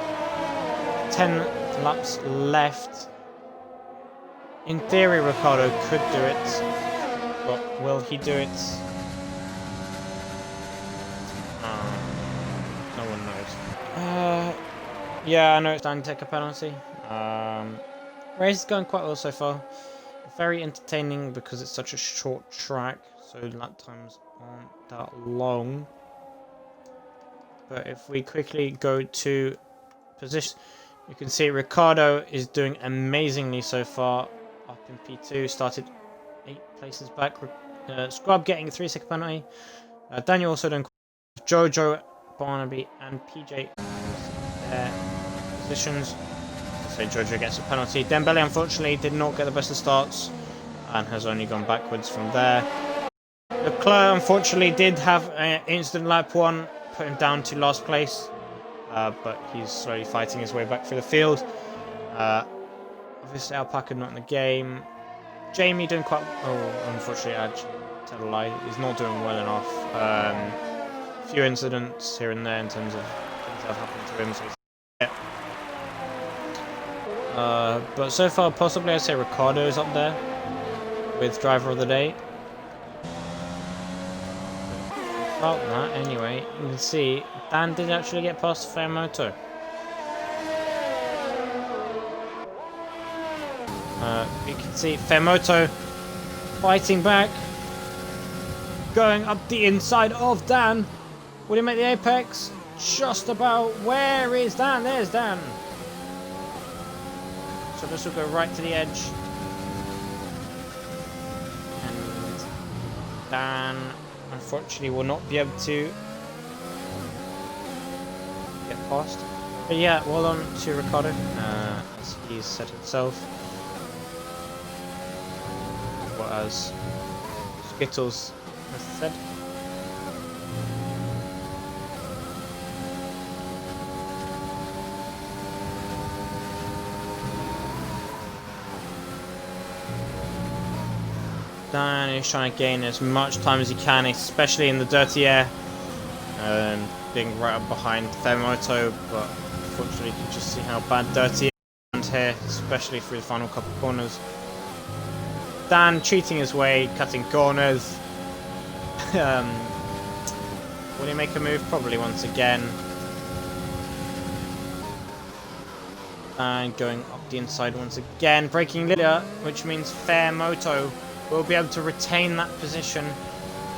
10 laps left. In theory, Ricardo could do it, but will he do it? No one knows. Yeah, I know it's time to take a penalty. Race is going quite well so far. Very entertaining because it's such a short track, so lap times aren't that long. But if we quickly go to position, you can see Ricardo is doing amazingly so far. Up in P2, started 8 places back. Scrub getting a 3-second penalty. Daniel also doing Jojo, Barnaby, and PJ their positions. So Jojo gets a penalty. Dembele unfortunately did not get the best of starts and has only gone backwards from there. Leclerc unfortunately did have an instant lap 1, put him down to last place, but he's slowly fighting his way back through the field. Obviously Alpaca not in the game. Jamie doing quite unfortunately I tell a lie, he's not doing well enough. A few incidents here and there in terms of things that have happened to him, so but so far possibly I'd say Ricardo is up there with driver of the day. About that anyway, you can see Dan did actually get past Fairmoto. You can see Fairmoto fighting back, going up the inside of Dan. Will he make the apex? Just about. Where is Dan? There's Dan. So this will go right to the edge. And Dan, unfortunately, will not be able to get past. But yeah, well done to Ricardo, as he's said himself. What as Skittles has said. Dan is trying to gain as much time as he can, especially in the dirty air, being right up behind Fairmoto, but unfortunately you can just see how bad dirty is here, especially through the final couple of corners. Dan cheating his way, cutting corners. Will he make a move? Probably once again. And going up the inside once again, breaking Lilia, which means Fairmoto will be able to retain that position.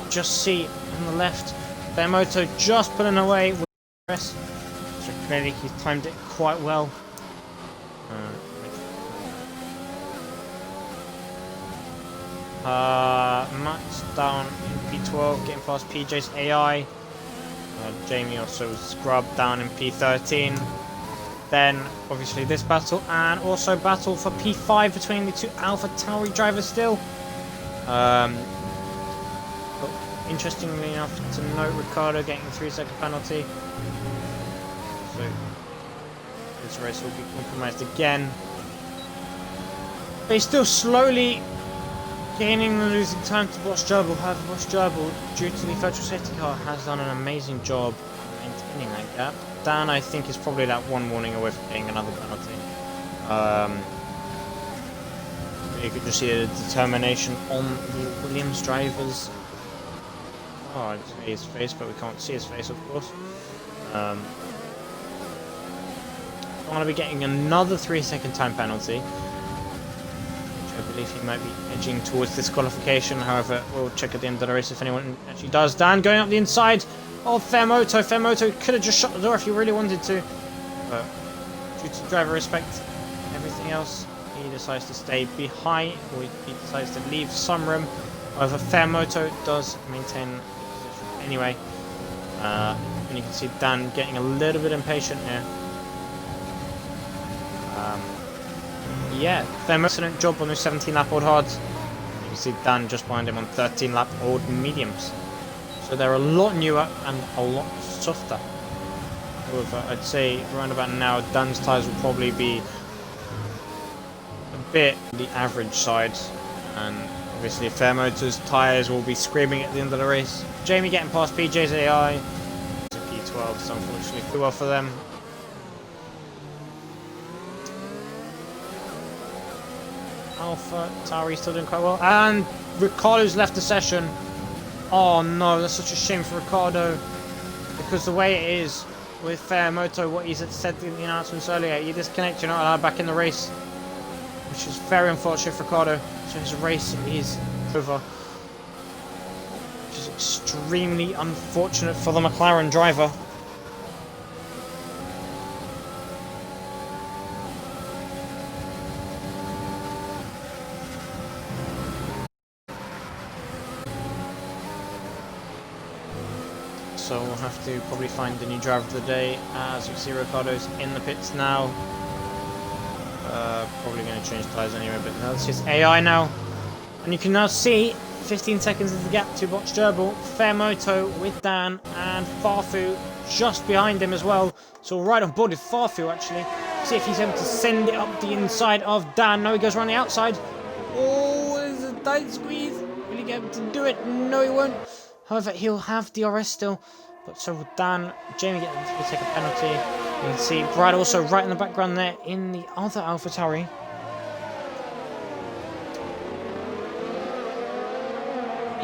Just see on the left, Fairmoto just pulling away with the rest. So clearly he's timed it quite well. Max down in P12, getting past PJ's AI. Jamie also scrubbed down in P13. Then obviously this battle, and also battle for P5 between the two AlphaTauri drivers still. But interestingly enough to note, Ricciardo getting a 3-second penalty. So this race will be compromised again. But he's still slowly gaining and losing time to Bosch Gerbil. However, Bosch Gerbil, due to the virtual safety car, has done an amazing job maintaining that gap. Dan, I think, is probably that one warning away from getting another penalty. You could just see the determination on the Williams drivers. Oh, I'd say his face, but we can't see his face, of course. I'm going to be getting another 3-second time penalty. I believe he might be edging towards disqualification. However, we'll check at the end of the race if anyone actually does. Dan going up the inside of Fairmoto. Fairmoto could have just shut the door if he really wanted to. But due to driver respect, everything else, he decides to stay behind, or he decides to leave some room. However, Fairmoto does maintain the position anyway. And you can see Dan getting a little bit impatient here. Yeah, Fairmoto, excellent job on those 17-lap old hards. You can see Dan just behind him on 13-lap old mediums. So they're a lot newer and a lot softer. However, I'd say around about now, Dan's tyres will probably be a bit the average side. And obviously Fairmoto's tyres will be screaming at the end of the race. Jamie getting past PJ's AI. P12, so unfortunately too well for them. AlphaTauri still doing quite well. And Ricciardo's left the session. Oh no, that's such a shame for Ricciardo. Because the way it is with Fairmoto, what he said in the announcements earlier, you disconnect, you're not allowed back in the race. Which is very unfortunate for Ricciardo. So his race is over. Which is extremely unfortunate for the McLaren driver. So we'll have to probably find a new driver of the day, as we see Ricciardo's in the pits now. Probably going to change tyres anyway, but that's his AI now. And you can now see 15 seconds is the gap to Bosch Gerbil, Fairmoto with Dan, and Farfu just behind him as well. So right on board with Farfu actually. See if he's able to send it up the inside of Dan. No, he goes around the outside. Oh, there's a tight squeeze. Will he get able to do it? No, he won't. However, he'll have DRS still, but so will Dan. Jamie will take a penalty. You can see Brad also right in the background there in the other AlphaTauri.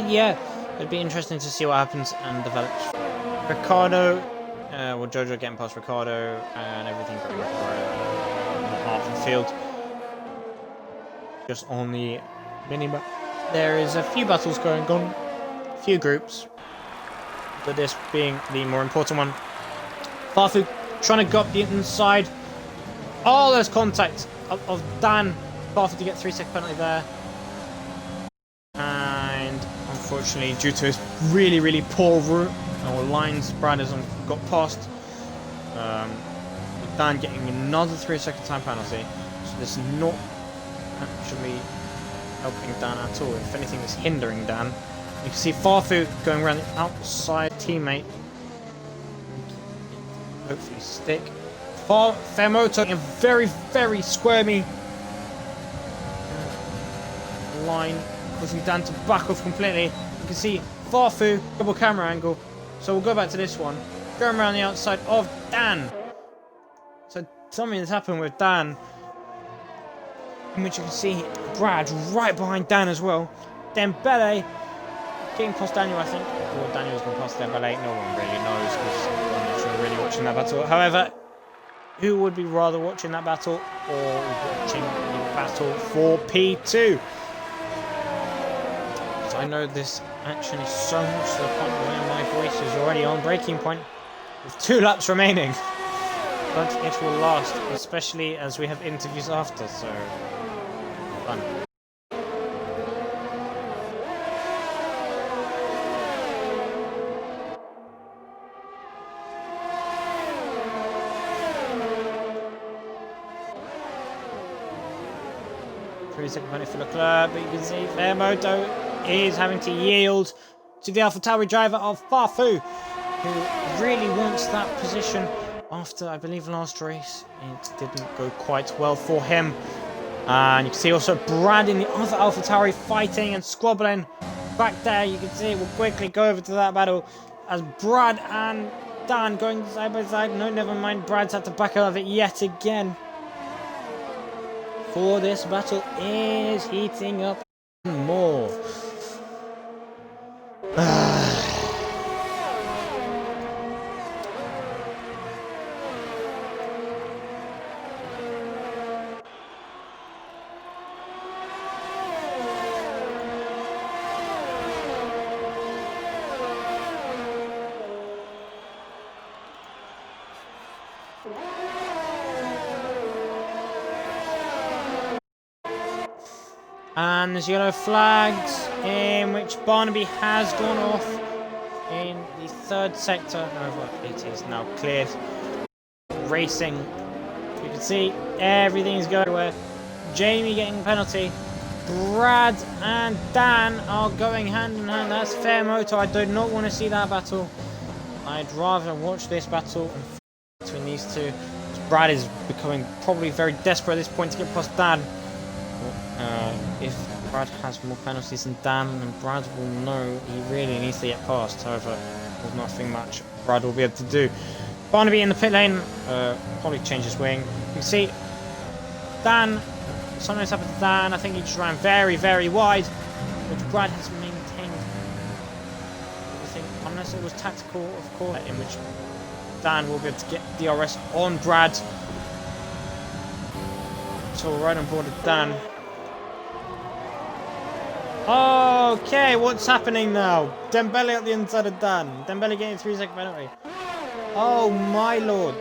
Yeah, it'd be interesting to see what happens and develops. Ricciardo, well, Jojo getting past Ricciardo and everything going for half the field. Just on the mini-map, there is a few battles going on. Few groups, but this being the more important one. Farfu trying to go up the inside. Oh, there's contact of Dan. Farfu to get 3-second penalty there. And unfortunately, due to his really poor route or lines, Brad hasn't got past. Dan getting another 3-second time penalty. So this is not actually helping Dan at all. If anything, it's hindering Dan. You can see Farfu going around the outside teammate. Hopefully stick. Fairmoto in very squirmy line, causing Dan to back off completely. You can see Farfu, double camera angle. So we'll go back to this one. Going around the outside of Dan. So something has happened with Dan, in which you can see Brad right behind Dan as well. Dembele getting past Daniel, I think. Or Daniel's gone past Dembele. No one really knows because I'm not sure really watching that battle. However, who would be rather watching that battle or watching the battle for P2? So I know this Actually, so much to the point where my voice is already on breaking point with 2 laps remaining. But it will last, especially as we have interviews after, so fun. Second penalty for Leclerc, but you can see Fairmoto is having to yield to the AlphaTauri driver of Farfu, who really wants that position after, I believe, last race. It didn't go quite well for him. And you can see also Brad in the other AlphaTauri fighting and squabbling back there. You can see we'll quickly go over to that battle as Brad and Dan going side by side. No, never mind. Brad's had to back out of it yet again. For this battle is heating up more. And there's yellow flags in which Barnaby has gone off in the 3rd sector. However, it is now cleared. Racing. You can see everything is going everywhere. Jamie getting a penalty. Brad and Dan are going hand in hand. That's Fairmoto. I do not want to see that battle. I'd rather watch this battle between these two. Brad is becoming probably very desperate at this point to get past Dan. If Brad has more penalties than Dan, then Brad will know he really needs to get past. However, there's nothing much Brad will be able to do. Barnaby in the pit lane, probably change his wing. You can see Dan, something's happened to Dan. I think he just ran very, very wide, which Brad has maintained. I think, unless it was tactical, of course, in which Dan will be able to get DRS on Brad. So we're right on board with Dan. Okay, what's happening now? Dembele at the inside of Dan. Dembele getting 3-second penalty. Oh my lord.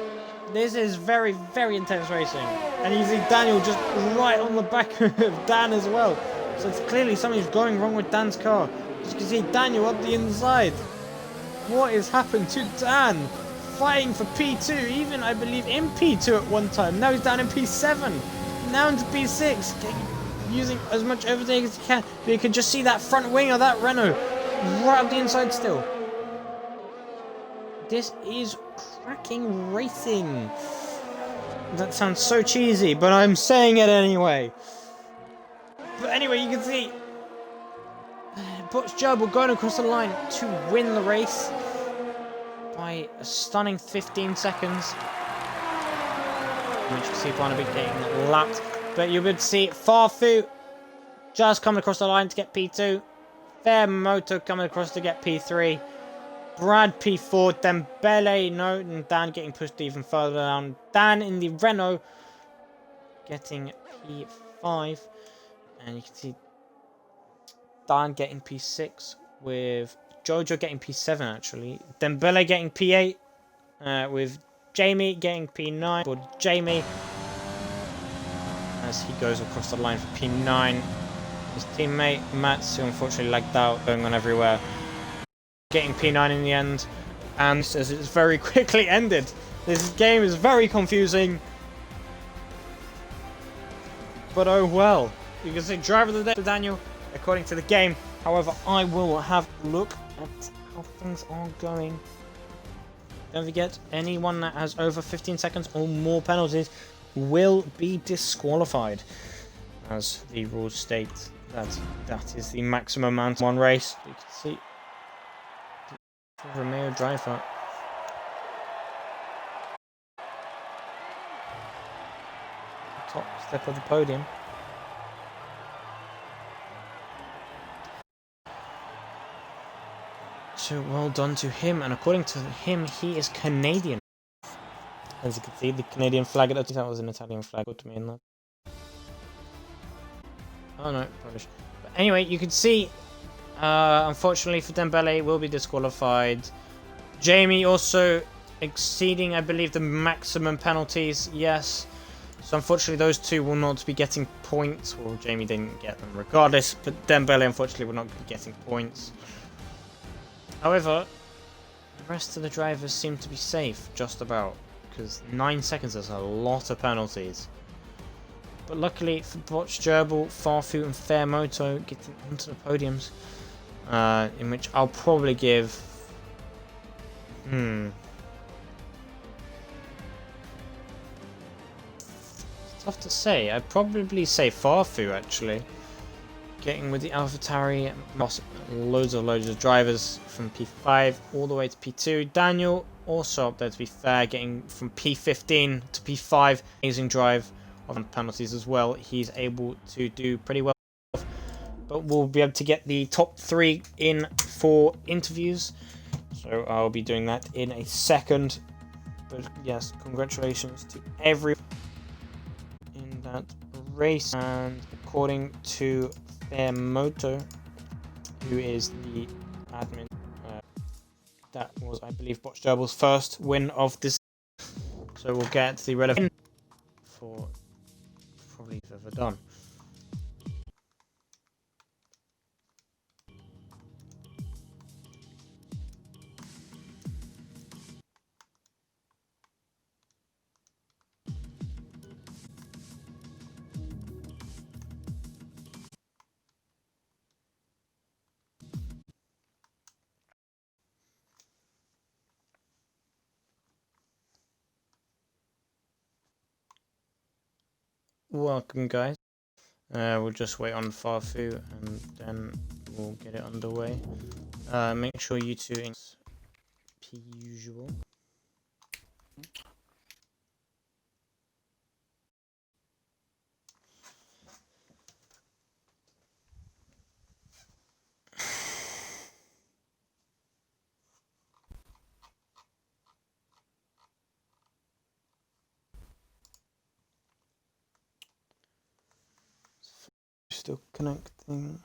This is very, very intense racing. And you see Daniel just right on the back of Dan as well. So it's clearly something's going wrong with Dan's car. As you can see Daniel up the inside. What has happened to Dan? Fighting for P2, even I believe in P2 at one time. Now he's down in P7. Now into P6. Using as much overtake as he can. But you can just see that front wing of that Renault right up the inside still. This is cracking racing. That sounds so cheesy, but I'm saying it anyway. But anyway, you can see Butch Gerbil going across the line to win the race by a stunning 15 seconds. Which you can see Barnaby getting lapped. But you would see Farfu just coming across the line to get P2. Fairmoto coming across to get P3. Brad P4. Dembele, no, and Dan getting pushed even further down. Dan in the Renault getting P5. And you can see Dan getting P6 with Jojo getting P7 actually. Dembele getting P8 with Jamie getting P9 for Jamie. As he goes across the line for P9. His teammate Mats, who unfortunately lagged out, going on everywhere, getting P9 in the end. And as it's very quickly ended. This game is very confusing. But oh well. You can see driver of the day to Daniel, according to the game. However, I will have a look at how things are going. Don't forget, anyone that has over 15 seconds or more penalties will be disqualified, as the rules state that is the maximum amount in one race. You can see the Romeo driver top step of the podium. So well done to him, and according to him, he is Canadian. As you can see, the Canadian flag at the time was an Italian flag. Put me in that. Oh no, Polish. But anyway, you can see Unfortunately for Dembele, will be disqualified. Jamie also exceeding, I believe, the maximum penalties. Yes. So unfortunately, those two will not be getting points. Well, Jamie didn't get them regardless, but Dembele unfortunately will not be getting points. However, the rest of the drivers seem to be safe, just about, because 9 seconds is a lot of penalties. But luckily for Botch, Gerbil, Farfu and Fairmoto getting onto the podiums, in which I'll probably give... It's tough to say. I'd probably say Farfu, actually. Getting with the AlphaTauri, loads of drivers from P5 all the way to P2. Daniel also up there, to be fair, getting from P15 to P5. Amazing drive on penalties as well. He's able to do pretty well. But we'll be able to get the top 3 in for interviews. So I'll be doing that in a second. But yes, congratulations to everyone in that race. And according to Fairmoto, who is the admin, that was, I believe, Botch Gerbil's first win of this. So we'll get the relevant for probably ever done. Welcome, guys. We'll just wait on Farfu and then we'll get it underway. Make sure you two as per usual. Still connecting.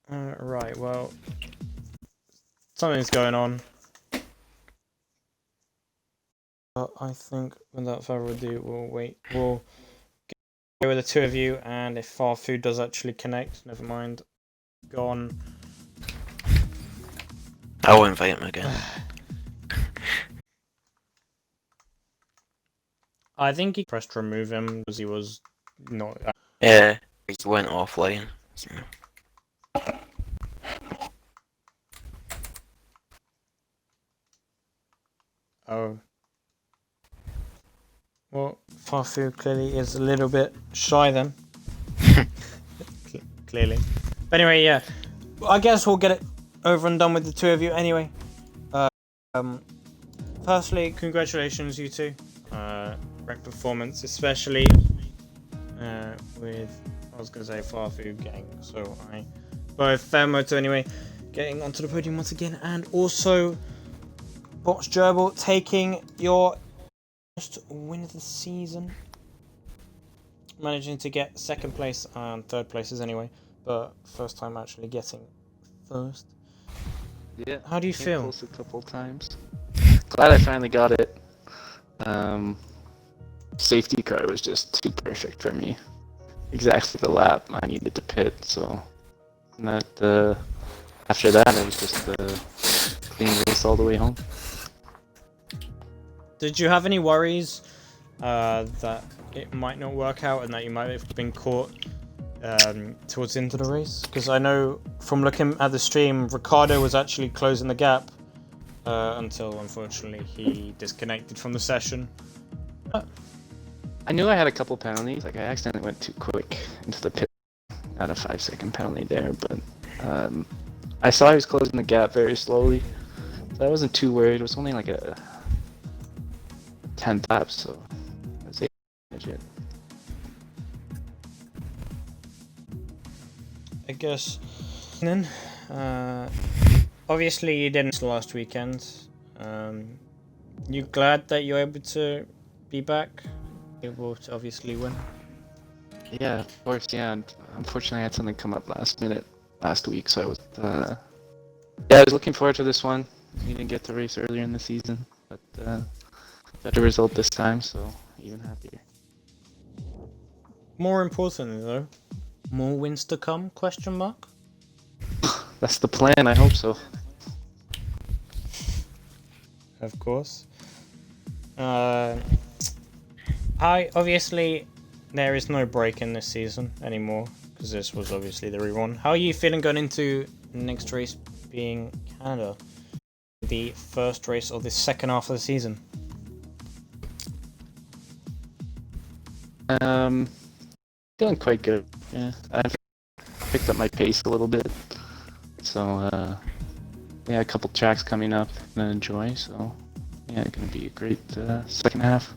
Right, well, something's going on. I think without further ado, we'll wait. We'll go with the two of you, and if Farfu does actually connect, never mind. Gone. I'll invite him again. I think he pressed remove him because he was not. Yeah, he went offline. So. Oh. Well, Farfu clearly is a little bit shy then. Clearly. But anyway, yeah. I guess we'll get it over and done with the two of you anyway. Firstly, congratulations, you two. Great performance, especially with, I was going to say Farfu getting so high. Both Fairmoto anyway, getting onto the podium once again, and also Botch Gerbil taking your first win of the season. Managing to get second place and third places anyway, but first time actually getting first. Yeah. How do you feel? Close a couple times. Glad I finally got it. Safety car was just too perfect for me. Exactly the lap I needed to pit, so that after that it was just a clean race all the way home. Did you have any worries that it might not work out and that you might have been caught towards the end of the race? Because I know from looking at the stream, Ricardo was actually closing the gap until unfortunately he disconnected from the session. I knew I had a couple penalties, like I accidentally went too quick into the pit. Had a 5-second penalty there, but I saw he was closing the gap very slowly, so I wasn't too worried. It was only like a 10 laps, so I was able to manage it. I guess. Then, obviously you didn't last weekend. You glad that you're able to be back? Able to obviously win? Yeah, of course, yeah. Unfortunately, I had something come up last minute last week, so I was, yeah, I was looking forward to this one. We didn't get to race earlier in the season, but better result this time, so even happier. More importantly though, more wins to come, question mark? That's the plan, I hope so. Of course. Obviously there is no break in this season anymore because this was obviously the rerun. How are you feeling going into the next race being Canada? The first race of the second half of the season. Feeling quite good. Yeah, I've picked up my pace a little bit. So, yeah, a couple tracks coming up to enjoy. So, yeah, it's gonna be a great second half.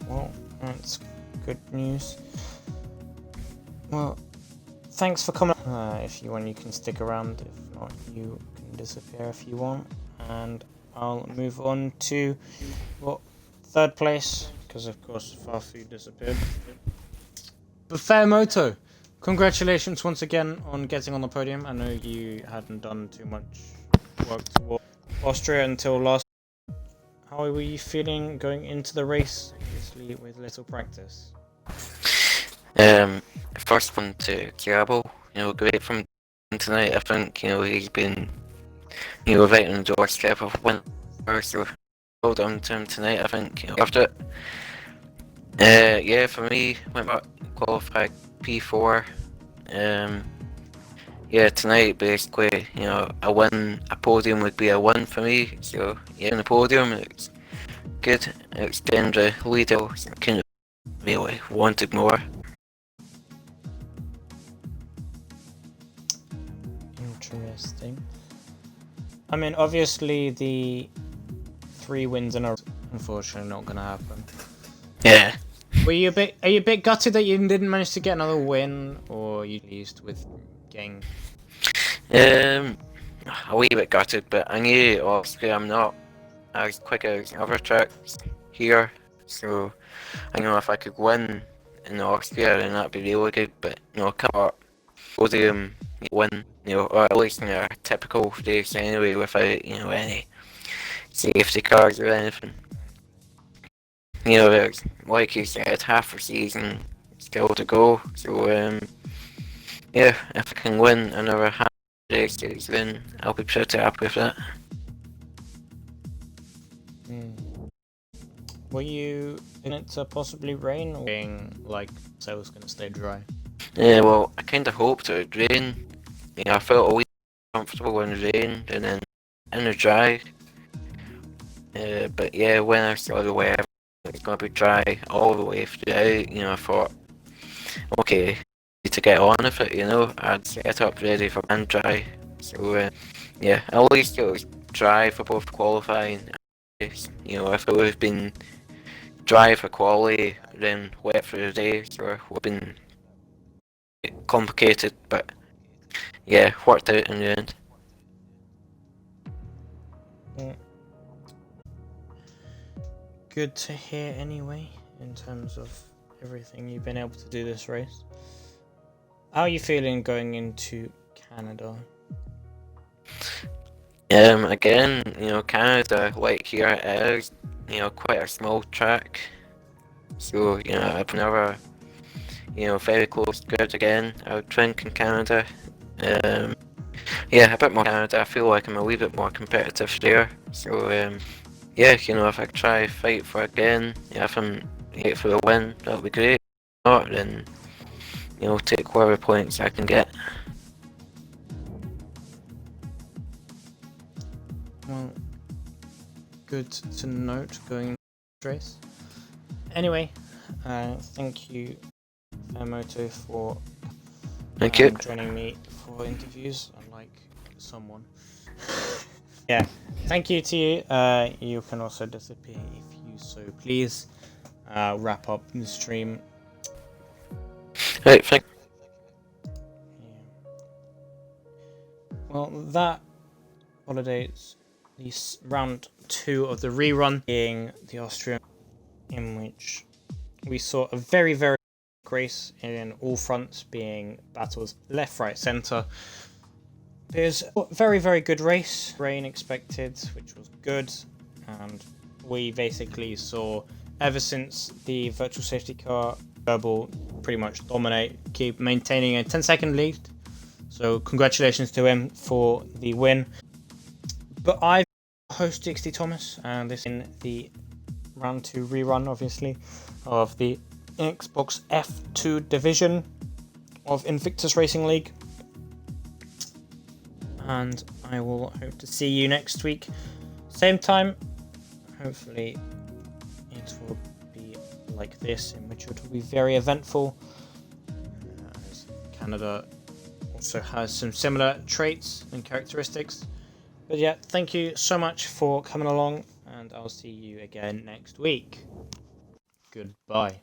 Well, that's good news. Well, thanks for coming. If you want, you can stick around. If not, you can disappear if you want. And I'll move on to third place, because of course Farfu disappeared. But Fair Moto, congratulations once again on getting on the podium. I know you hadn't done too much work toward Austria until last. How were you feeling going into the race, obviously with little practice? First one to Gareth, great from tonight. I think, he's been, right on the doorstep of winning, so well done to him tonight, I think. After it, yeah, for me, went back, qualified P4. Yeah, tonight basically, a podium would be a win for me. So yeah, on the podium, it's good. Extend the lead. I kind of really wanted more. Interesting. I mean, obviously the 3 wins in a row, unfortunately not gonna happen. Yeah. Are you a bit gutted that you didn't manage to get another win, or are you pleased with getting? A wee bit gutted, but I knew obviously I'm not as quick as other tracks here, so I know if I could win in Austria, then that'd be really good. But come up podium win, or at least in a typical race anyway, without any safety cars or anything. There's, like you said, half a season still to go. So yeah, if I can win another half races, then I'll be pretty happy with that. Were you in it to possibly rain, or being like so it was gonna stay dry? Yeah, well, I kind of hoped it would rain. I felt a wee comfortable when it rained, and then in the dry. But yeah, when I saw the weather, it's gonna be dry all the way throughout. I thought, okay, need to get on with it. I'd set up ready for and dry. So yeah, at least it was dry for both qualifying. If it would have been dry for quali, then wet for the race, or would have been complicated. But yeah, worked out in the end. Good to hear anyway, in terms of everything you've been able to do this race. How are you feeling going into Canada? Again, Canada, like here, is, quite a small track. So, I've never, very close to good again. I would think in Canada. Yeah, a bit more Canada. I feel like I'm a wee bit more competitive there. So, yeah, if I try fight for again, if I'm here for a win, that'll be great. If not, then, take whatever points I can get. Well, good to note going into this race. Anyway, thank you, Fairmoto, for joining me for interviews, unlike someone. Yeah, thank you to you. You can also disappear if you so please. Wrap up the stream. Right, thank. Well, that validates the round 2 of the rerun, being the Austrian, in which we saw a very, very race in all fronts, being battles left, right, centre. It was a very, very good race. Rain expected, which was good, and we basically saw, ever since the virtual safety car, Verbal pretty much dominate, keep maintaining a 10-second lead. So congratulations to him for the win. But I'm host 60 Thomas, and this is in the round 2 rerun, obviously, of the Xbox F2 division of Invictus Racing League. And I will hope to see you next week, same time. Hopefully it will be like this, in which it will be very eventful, as Canada also has some similar traits and characteristics. But yeah, thank you so much for coming along, and I'll see you again next week. Goodbye.